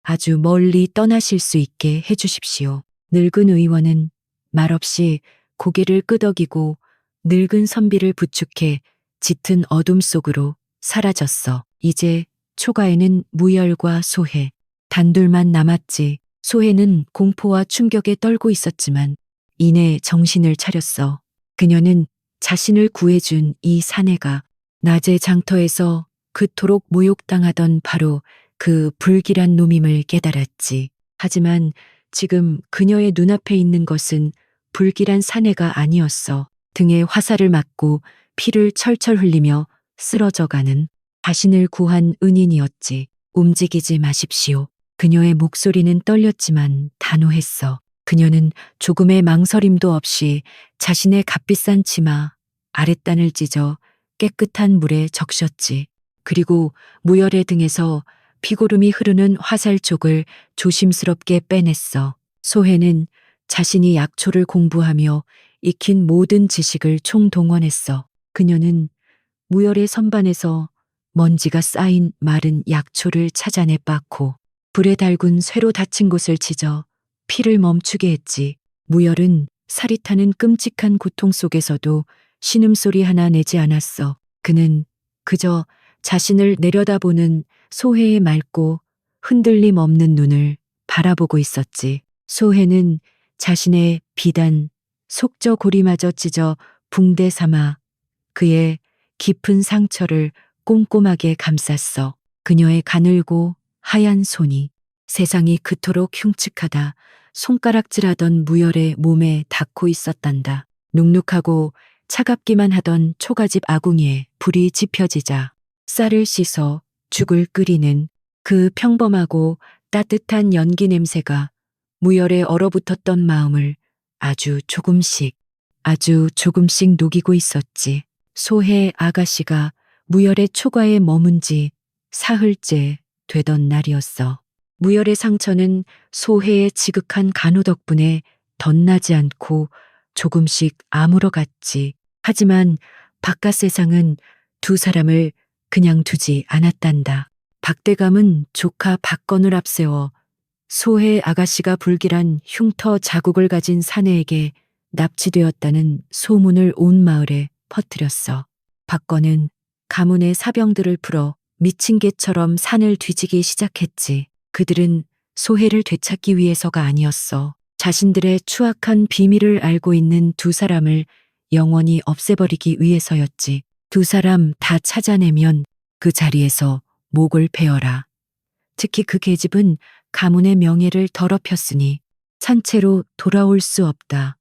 아주 멀리 떠나실 수 있게 해주십시오. 늙은 의원은 말없이 고개를 끄덕이고 늙은 선비를 부축해 짙은 어둠 속으로 사라졌어. 이제 초가에는 무열과 소해, 단둘만 남았지. 소해는 공포와 충격에 떨고 있었지만 이내 정신을 차렸어. 그녀는 자신을 구해준 이 사내가 낮의 장터에서 그토록 모욕당하던 바로 그 불길한 놈임을 깨달았지. 하지만 지금 그녀의 눈앞에 있는 것은 불길한 사내가 아니었어. 등에 화살을 맞고 피를 철철 흘리며 쓰러져가는 자신을 구한 은인이었지. 움직이지 마십시오. 그녀의 목소리는 떨렸지만 단호했어. 그녀는 조금의 망설임도 없이 자신의 값비싼 치마 아랫단을 찢어 깨끗한 물에 적셨지. 그리고 무열의 등에서 피고름이 흐르는 화살촉을 조심스럽게 빼냈어. 소해는 자신이 약초를 공부하며 익힌 모든 지식을 총동원했어. 그녀는 무열의 선반에서 먼지가 쌓인 마른 약초를 찾아내 빻고 불에 달군 쇠로 다친 곳을 찢어 피를 멈추게 했지. 무열은 살이 타는 끔찍한 고통 속에서도 신음소리 하나 내지 않았어. 그는 그저 자신을 내려다보는 소해의 맑고 흔들림 없는 눈을 바라보고 있었지. 소해는 자신의 비단 속저고리마저 찢어 붕대 삼아 그의 깊은 상처를 꼼꼼하게 감쌌어. 그녀의 가늘고 하얀 손이 세상이 그토록 흉측하다 손가락질하던 무열의 몸에 닿고 있었단다. 눅눅하고 차갑기만 하던 초가집 아궁이에 불이 지펴지자 쌀을 씻어 죽을 끓이는 그 평범하고 따뜻한 연기 냄새가 무열에 얼어붙었던 마음을 아주 조금씩 녹이고 있었지. 소해 아가씨가 무열의 초가에 머문 지 사흘째 되던 날이었어. 무열의 상처는 소해의 지극한 간호 덕분에 덧나지 않고 조금씩 아물어갔지. 하지만 바깥 세상은 두 사람을 그냥 두지 않았단다. 박대감은 조카 박건을 앞세워 소해 아가씨가 불길한 흉터 자국을 가진 사내에게 납치되었다는 소문을 온 마을에 퍼뜨렸어. 박건은 가문의 사병들을 풀어 미친 개처럼 산을 뒤지기 시작했지. 그들은 소해를 되찾기 위해서가 아니었어. 자신들의 추악한 비밀을 알고 있는 두 사람을 영원히 없애버리기 위해서였지. 두 사람 다 찾아내면 그 자리에서 목을 베어라. 특히 그 계집은 가문의 명예를 더럽혔으니 산채로 돌아올 수 없다.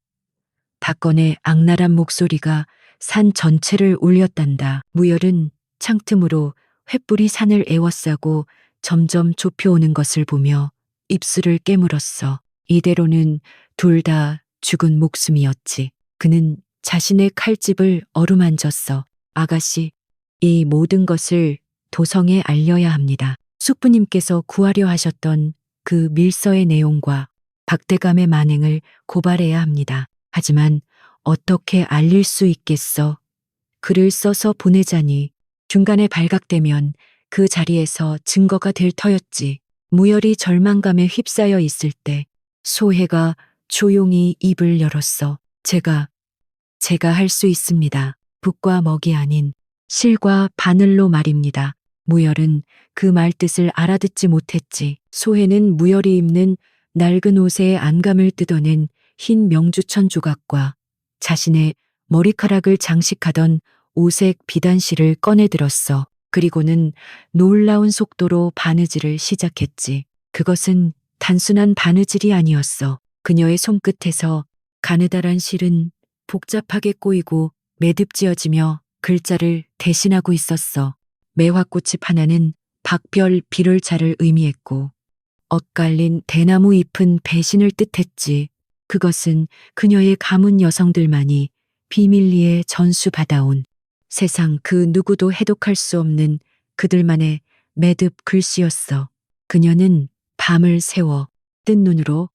박건의 악랄한 목소리가 산 전체를 울렸단다. 무열은 창틈으로 횃불이 산을 에워싸고 점점 좁혀오는 것을 보며 입술을 깨물었어. 이대로는 둘 다 죽은 목숨이었지. 그는 자신의 칼집을 어루만졌어. 아가씨, 이 모든 것을 도성에 알려야 합니다. 숙부님께서 구하려 하셨던 그 밀서의 내용과 박대감의 만행을 고발해야 합니다. 하지만 어떻게 알릴 수 있겠어? 글을 써서 보내자니 중간에 발각되면 그 자리에서 증거가 될 터였지. 무열이 절망감에 휩싸여 있을 때 소해가 조용히 입을 열었어. 제가 할 수 있습니다. 북과 먹이 아닌 실과 바늘로 말입니다. 무열은 그 말뜻을 알아듣지 못했지. 소해는 무열이 입는 낡은 옷의 안감을 뜯어낸 흰 명주천 조각과 자신의 머리카락을 장식하던 오색 비단실을 꺼내들었어. 그리고는 놀라운 속도로 바느질을 시작했지. 그것은 단순한 바느질이 아니었어. 그녀의 손끝에서 가느다란 실은 복잡하게 꼬이고 매듭지어지며 글자를 대신하고 있었어. 매화꽃잎 하나는 박별 비를자를 의미했고 엇갈린 대나무 잎은 배신을 뜻했지. 그것은 그녀의 가문 여성들만이 비밀리에 전수받아온 세상 그 누구도 해독할 수 없는 그들만의 매듭 글씨였어. 그녀는 밤을 새워 뜬 눈으로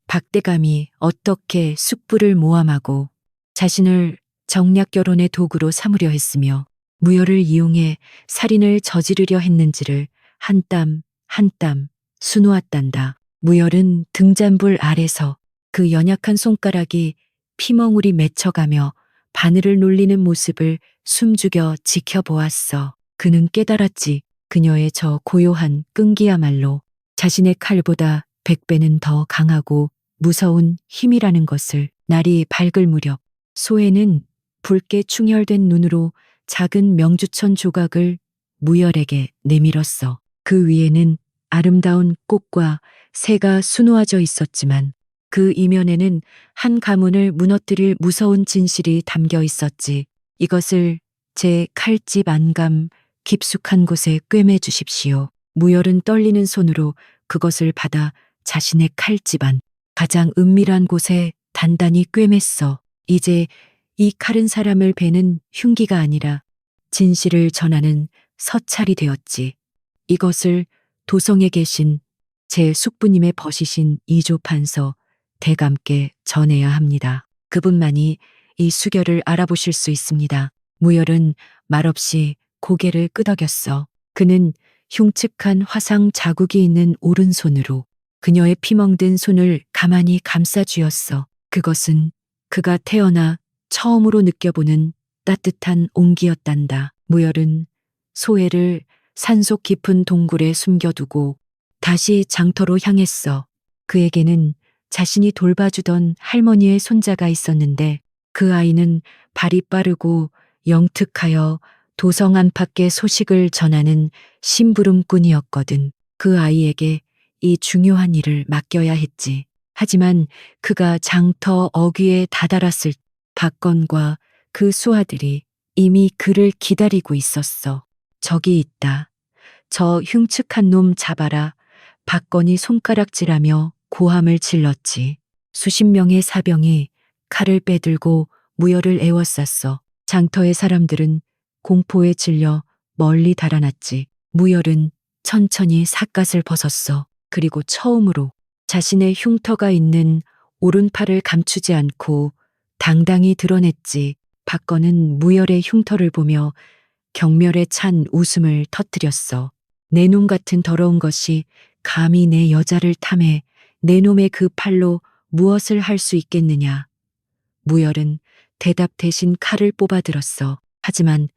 박대감이 어떻게 숙부를 모함하고 자신을 정략 결혼의 도구로 삼으려 했으며 무열을 이용해 살인을 저지르려 했는지를 한 땀 한 땀 수놓았단다. 무열은 등잔불 아래서 그 연약한 손가락이 피멍울이 맺혀가며 바늘을 놀리는 모습을 숨죽여 지켜보았어. 그는 깨달았지. 그녀의 저 고요한 끈기야말로 자신의 칼보다 100배는 더 강하고 무서운 힘이라는 것을. 날이 밝을 무렵 소해는 붉게 충혈된 눈으로 작은 명주천 조각을 무열에게 내밀었어. 그 위에는 아름다운 꽃과 새가 수놓아져 있었지만 그 이면에는 한 가문을 무너뜨릴 무서운 진실이 담겨 있었지. 이것을 제 칼집 안감 깊숙한 곳에 꿰매 주십시오. 무열은 떨리는 손으로 그것을 받아 자신의 칼집 안 가장 은밀한 곳에 단단히 꿰맸어. 이제 이 칼은 사람을 베는 흉기가 아니라 진실을 전하는 서찰이 되었지. 이것을 도성에 계신 제 숙부님의 버시신 이조 판서 대감께 전해야 합니다. 그분만이 이 수결을 알아보실 수 있습니다. 무열은 말없이 고개를 끄덕였어. 그는 흉측한 화상 자국이 있는 오른손으로 그녀의 피멍든 손을 가만히 감싸 쥐었어. 그것은 그가 태어나 처음으로 느껴보는 따뜻한 온기였단다. 무열은 소혜를 산속 깊은 동굴에 숨겨두고 다시 장터로 향했어. 그에게는 자신이 돌봐주던 할머니의 손자가 있었는데 그 아이는 발이 빠르고 영특하여 도성 안팎의 소식을 전하는 심부름꾼이었거든. 그 아이에게 이 중요한 일을 맡겨야 했지. 하지만 그가 장터 어귀에 다다랐을 박건과 그 수하들이 이미 그를 기다리고 있었어. 저기 있다. 저 흉측한 놈 잡아라. 박건이 손가락질하며 고함을 질렀지. 수십 명의 사병이 칼을 빼들고 무열을 에워쌌어. 장터의 사람들은 공포에 질려 멀리 달아났지. 무열은 천천히 삿갓을 벗었어. 그리고 처음으로 자신의 흉터가 있는 오른팔을 감추지 않고 당당히 드러냈지. 박건은 무열의 흉터를 보며 경멸에 찬 웃음을 터뜨렸어. 내 놈 같은 더러운 것이 감히 내 여자를 탐해 내 놈의 그 팔로 무엇을 할 수 있겠느냐. 무열은 대답 대신 칼을 뽑아들었어. 하지만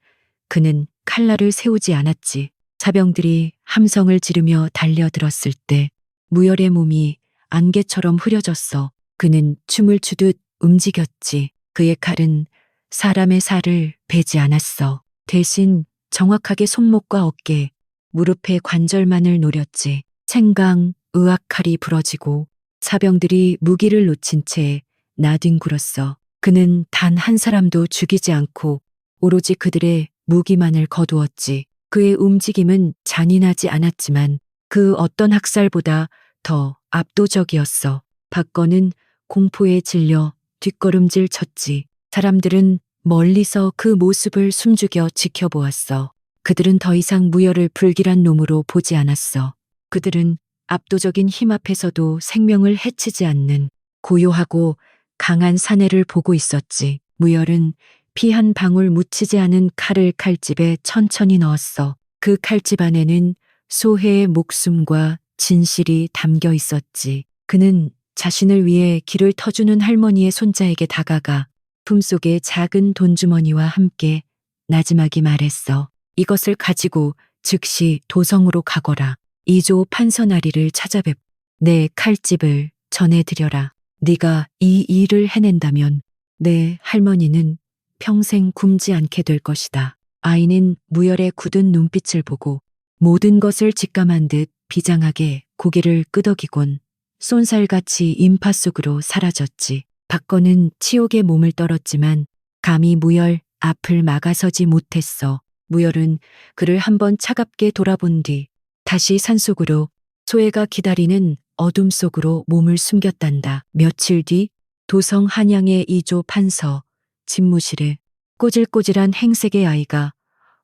그는 칼날을 세우지 않았지. 사병들이 함성을 지르며 달려들었을 때 무열의 몸이 안개처럼 흐려졌어. 그는 춤을 추듯 움직였지. 그의 칼은 사람의 살을 베지 않았어. 대신 정확하게 손목과 어깨, 무릎의 관절만을 노렸지. 생강, 의학칼이 부러지고 사병들이 무기를 놓친 채 나뒹굴었어. 그는 단 한 사람도 죽이지 않고 오로지 그들의 무기만을 거두었지. 그의 움직임은 잔인하지 않았지만 그 어떤 학살보다 더 압도적이었어. 박건은 공포에 질려 뒷걸음질 쳤지. 사람들은 멀리서 그 모습을 숨죽여 지켜보았어. 그들은 더 이상 무열을 불길한 놈으로 보지 않았어. 그들은 압도적인 힘 앞에서도 생명을 해치지 않는 고요하고 강한 사내를 보고 있었지. 무열은 피 한 방울 묻히지 않은 칼을 칼집에 천천히 넣었어. 그 칼집 안에는 소혜의 목숨과 진실이 담겨 있었지. 그는 자신을 위해 길을 터주는 할머니의 손자에게 다가가 품속에 작은 돈주머니와 함께 나지막이 말했어. 이것을 가지고 즉시 도성으로 가거라. 이조 판서나리를 찾아뵙 내 칼집을 전해드려라. 네가 이 일을 해낸다면 내 할머니는 평생 굶지 않게 될 것이다. 아이는 무열의 굳은 눈빛을 보고 모든 것을 직감한 듯 비장하게 고개를 끄덕이곤 쏜살같이 인파 속으로 사라졌지. 박건은 치욕에 몸을 떨었지만 감히 무열 앞을 막아서지 못했어. 무열은 그를 한번 차갑게 돌아본 뒤 다시 산속으로 소혜가 기다리는 어둠 속으로 몸을 숨겼단다. 며칠 뒤 도성 한양의 이조 판서 집무실에 꼬질꼬질한 행색의 아이가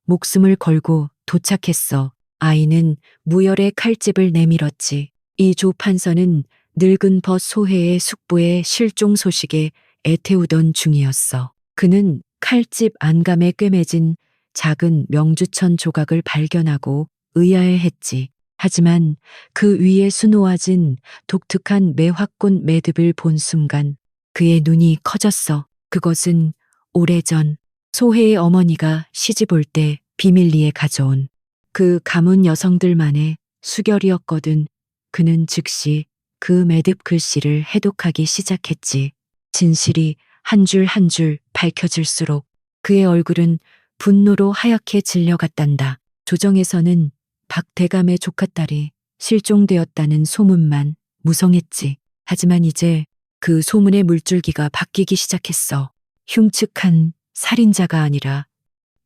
목숨을 걸고 도착했어. 아이는 무열의 칼집을 내밀었지. 이조 판서는 늙은 벗 소혜의 숙부의 실종 소식에 애태우던 중이었어. 그는 칼집 안감에 꿰매진 작은 명주천 조각을 발견하고 의아해했지. 하지만 그 위에 수놓아진 독특한 매화꽃 매듭을 본 순간 그의 눈이 커졌어. 그것은 오래전 소혜의 어머니가 시집 올 때 비밀리에 가져온 그 가문 여성들만의 수결이었거든. 그는 즉시 그 매듭 글씨를 해독하기 시작했지. 진실이 한 줄 한 줄 밝혀질수록 그의 얼굴은 분노로 하얗게 질려갔단다. 조정에서는 박대감의 조카딸이 실종되었다는 소문만 무성했지. 하지만 이제 그 소문의 물줄기가 바뀌기 시작했어. 흉측한 살인자가 아니라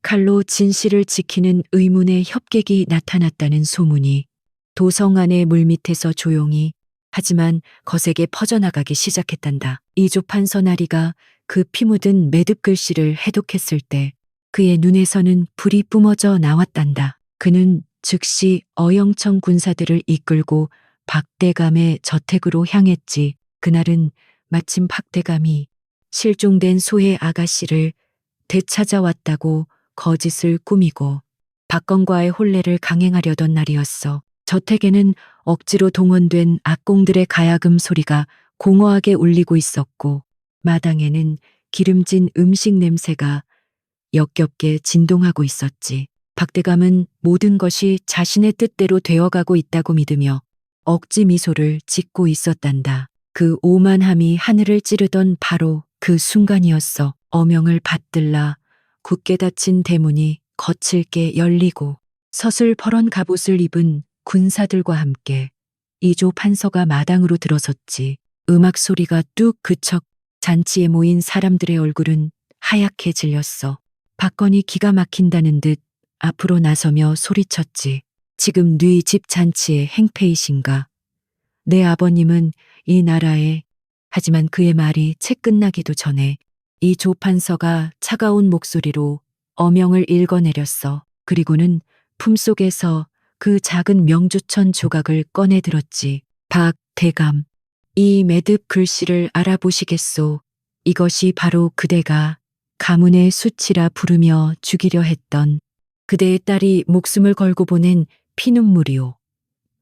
칼로 진실을 지키는 의문의 협객이 나타났다는 소문이 도성 안의 물밑에서 조용히 하지만 거세게 퍼져나가기 시작했단다. 이조 판서나리가 그 피 묻은 매듭 글씨를 해독했을 때 그의 눈에서는 불이 뿜어져 나왔단다. 그는 즉시 어영청 군사들을 이끌고 박대감의 저택으로 향했지. 그날은 마침 박대감이 실종된 소혜 아가씨를 되찾아왔다고 거짓을 꾸미고 박건과의 혼례를 강행하려던 날이었어. 저택에는 억지로 동원된 악공들의 가야금 소리가 공허하게 울리고 있었고, 마당에는 기름진 음식 냄새가 역겹게 진동하고 있었지. 박대감은 모든 것이 자신의 뜻대로 되어가고 있다고 믿으며 억지 미소를 짓고 있었단다. 그 오만함이 하늘을 찌르던 바로 그 순간이었어. 어명을 받들라 굳게 닫힌 대문이 거칠게 열리고 서슬퍼런 갑옷을 입은 군사들과 함께 이조 판서가 마당으로 들어섰지. 음악 소리가 뚝 그쳐 잔치에 모인 사람들의 얼굴은 하얗게 질렸어. 박건이 기가 막힌다는 듯 앞으로 나서며 소리쳤지. 지금 네 집 잔치의 행패이신가? 내 아버님은 이 나라에. 하지만 그의 말이 채 끝나기도 전에 이 조판서가 차가운 목소리로 어명을 읽어내렸어. 그리고는 품속에서 그 작은 명주천 조각을 꺼내 들었지. 박대감, 이 매듭 글씨를 알아보시겠소. 이것이 바로 그대가 가문의 수치라 부르며 죽이려 했던 그대의 딸이 목숨을 걸고 보낸 피눈물이오.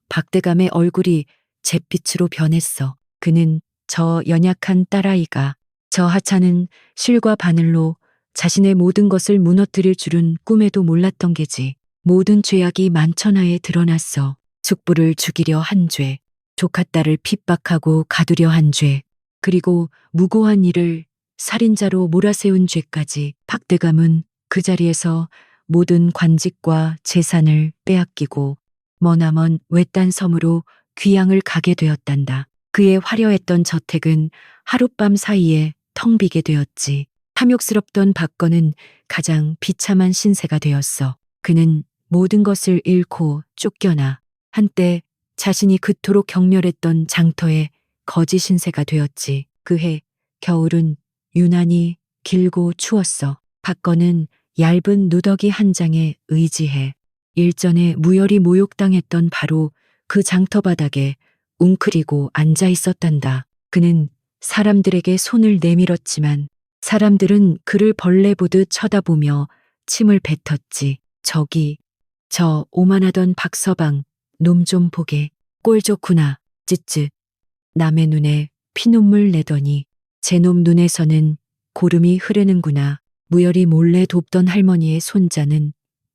박대감의 얼굴이 잿빛으로 변했어. 그는 저 연약한 딸아이가 저 하찮은 실과 바늘로 자신의 모든 것을 무너뜨릴 줄은 꿈에도 몰랐던 게지. 모든 죄악이 만천하에 드러났어. 숙부를 죽이려 한 죄, 조카딸을 핍박하고 가두려 한 죄, 그리고 무고한 이를 살인자로 몰아세운 죄까지. 박대감은 그 자리에서 모든 관직과 재산을 빼앗기고 머나먼 외딴 섬으로 귀양을 가게 되었단다. 그의 화려했던 저택은 하룻밤 사이에 텅 비게 되었지. 탐욕스럽던 박건은 가장 비참한 신세가 되었어. 그는 모든 것을 잃고 쫓겨나 한때 자신이 그토록 경멸했던 장터의 거지 신세가 되었지. 그해 겨울은 유난히 길고 추웠어. 박건은 얇은 누더기 한 장에 의지해 일전에 무혈이 모욕당했던 바로 그 장터 바닥에 웅크리고 앉아 있었단다. 그는 사람들에게 손을 내밀었지만 사람들은 그를 벌레 보듯 쳐다보며 침을 뱉었지. 저기, 저 오만하던 박서방, 놈 좀 보게. 꼴 좋구나. 쯧쯧. 남의 눈에 피눈물 내더니 제 놈 눈에서는 고름이 흐르는구나. 무열이 몰래 돕던 할머니의 손자는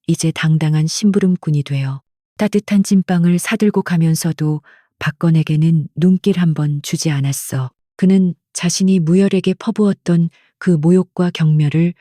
이제 당당한 심부름꾼이 되어 따뜻한 찐빵을 사들고 가면서도 박건에게는 눈길 한 번 주지 않았어. 그는 자신이 무열에게 퍼부었던 그 모욕과 경멸을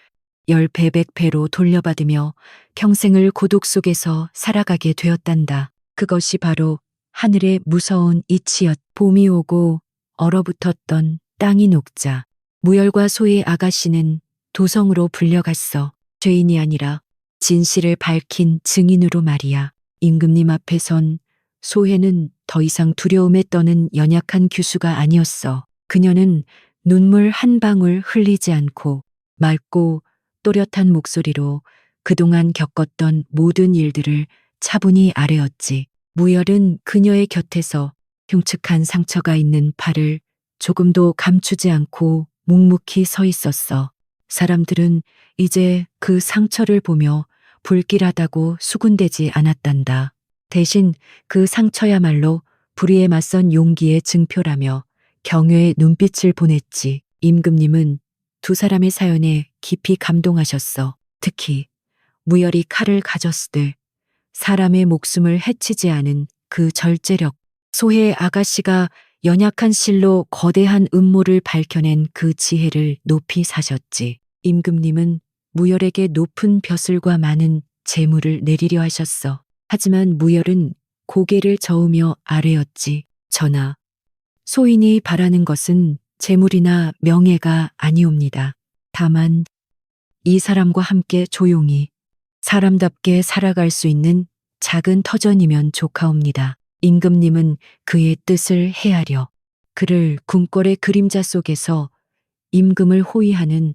10배 100배로 돌려받으며 평생을 고독 속에서 살아가게 되었단다. 그것이 바로 하늘의 무서운 이치였. 봄이 오고 얼어붙었던 땅이 녹자 무열과 소의 아가씨는 도성으로 불려갔어. 죄인이 아니라 진실을 밝힌 증인으로 말이야. 임금님 앞에선 소혜는 더 이상 두려움에 떠는 연약한 규수가 아니었어. 그녀는 눈물 한 방울 흘리지 않고 맑고 또렷한 목소리로 그동안 겪었던 모든 일들을 차분히 아뢰었지. 무열은 그녀의 곁에서 흉측한 상처가 있는 팔을 조금도 감추지 않고 묵묵히 서 있었어. 사람들은 이제 그 상처를 보며 불길하다고 수군대지 않았단다. 대신 그 상처야말로 불의에 맞선 용기의 증표라며 경외의 눈빛을 보냈지. 임금님은 두 사람의 사연에 깊이 감동하셨어. 특히 무열이 칼을 가졌을 사람의 목숨을 해치지 않은 그 절제력, 소혜 아가씨가 연약한 실로 거대한 음모를 밝혀낸 그 지혜를 높이 사셨지. 임금님은 무열에게 높은 벼슬과 많은 재물을 내리려 하셨어. 하지만 무열은 고개를 저으며 아뢰었지. 전하, 소인이 바라는 것은 재물이나 명예가 아니옵니다. 다만 이 사람과 함께 조용히 사람답게 살아갈 수 있는 작은 터전이면 좋가옵니다. 임금님은 그의 뜻을 헤아려 그를 궁궐의 그림자 속에서 임금을 호위하는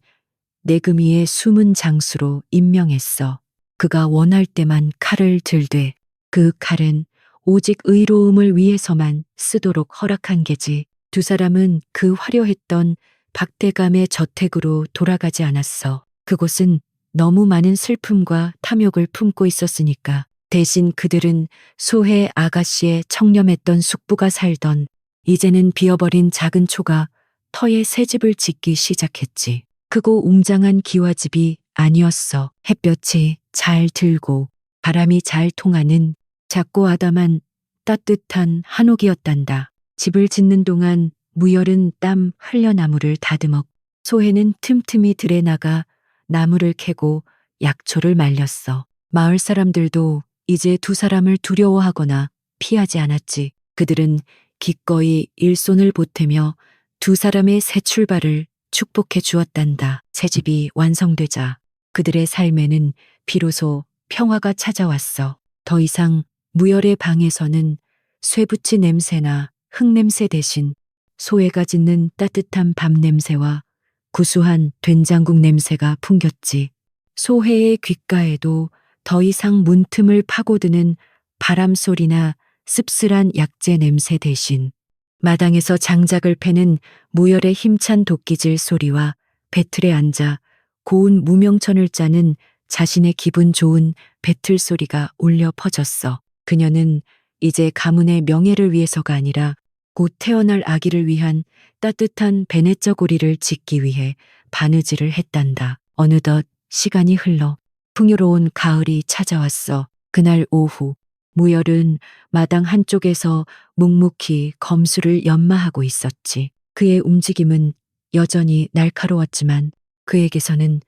내금위의 숨은 장수로 임명했어. 그가 원할 때만 칼을 들되 그 칼은 오직 의로움을 위해서만 쓰도록 허락한 게지. 두 사람은 그 화려했던 박대감의 저택으로 돌아가지 않았어. 그곳은 너무 많은 슬픔과 탐욕을 품고 있었으니까. 대신 그들은 소해 아가씨의 청렴했던 숙부가 살던 이제는 비어버린 작은 초가 터에 새 집을 짓기 시작했지. 크고 웅장한 기와집이 아니었어. 햇볕이 잘 들고 바람이 잘 통하는 작고 아담한 따뜻한 한옥이었단다. 집을 짓는 동안 무열은 땀 흘려 나무를 다듬었고 소해는 틈틈이 들에 나가 나무를 캐고 약초를 말렸어. 마을 사람들도 이제 두 사람을 두려워하거나 피하지 않았지. 그들은 기꺼이 일손을 보태며 두 사람의 새 출발을 축복해 주었단다. 새 집이 완성되자 그들의 삶에는 비로소 평화가 찾아왔어. 더 이상 무열의 방에서는 쇠붙이 냄새나 흙냄새 대신 소해가 짓는 따뜻한 밥 냄새와 구수한 된장국 냄새가 풍겼지. 소해의 귓가에도 더 이상 문틈을 파고드는 바람 소리나 씁쓸한 약재 냄새 대신 마당에서 장작을 패는 무열의 힘찬 도끼질 소리와 배틀에 앉아 고운 무명천을 짜는 자신의 기분 좋은 배틀 소리가 울려 퍼졌어. 그녀는 이제 가문의 명예를 위해서가 아니라 곧 태어날 아기를 위한 따뜻한 베네쩌 고리를 짓기 위해 바느질을 했단다. 어느덧 시간이 흘러 풍요로운 가을이 찾아왔어. 그날 오후 무열은 마당 한쪽에서 묵묵히 검수를 연마하고 있었지. 그의 움직임은 여전히 날카로웠지만 그에게서는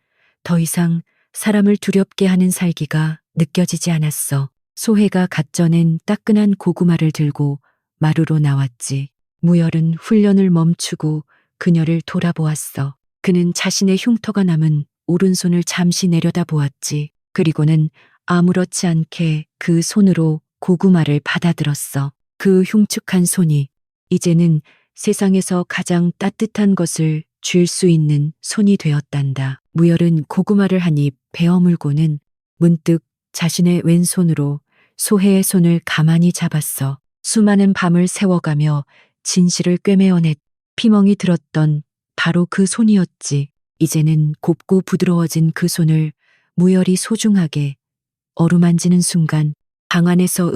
더 이상 사람을 두렵게 하는 살기가 느껴지지 않았어. 소해가 갓 쪄낸 따끈한 고구마를 들고 마루로 나왔지. 무열은 훈련을 멈추고 그녀를 돌아보았어. 그는 자신의 흉터가 남은 오른손을 잠시 내려다보았지. 그리고는 아무렇지 않게 그 손으로 고구마를 받아들었어. 그 흉측한 손이 이제는 세상에서 가장 따뜻한 것을 줄 수 있는 손이 되었단다. 무열은 고구마를 한 입 베어물고는 문득 자신의 왼손으로 소해의 손을 가만히 잡았어. 수많은 밤을 세워가며 진실을 꿰매어냈 피멍이 들었던 바로 그 손이었지. 이제는 곱고 부드러워진 그 손을 무열이 소중하게 어루만지는 순간 방 안에서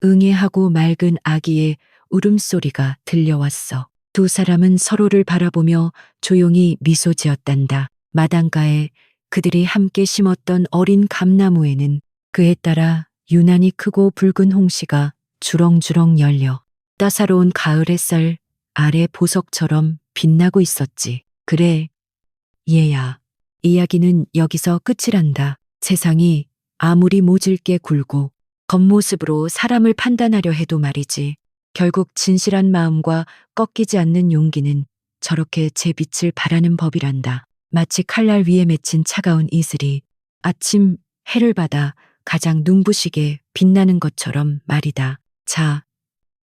응애하고 맑은 아기의 울음소리가 들려왔어. 두 사람은 서로를 바라보며 조용히 미소 지었단다. 마당가에 그들이 함께 심었던 어린 감나무에는 그에 따라 유난히 크고 붉은 홍시가 주렁주렁 열려 따사로운 가을 햇살 아래 보석처럼 빛나고 있었지. 그래, 얘야. 이야기는 여기서 끝이란다. 세상이 아무리 모질게 굴고 겉모습으로 사람을 판단하려 해도 말이지. 결국 진실한 마음과 꺾이지 않는 용기는 저렇게 제 빛을 발하는 법이란다. 마치 칼날 위에 맺힌 차가운 이슬이 아침 해를 받아 가장 눈부시게 빛나는 것처럼 말이다. 자,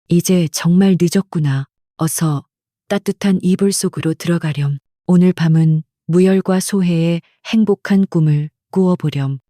이제 정말 늦었구나. 어서 따뜻한 이불 속으로 들어가렴. 오늘 밤은 무열과 소해의 행복한 꿈을 꾸어보렴.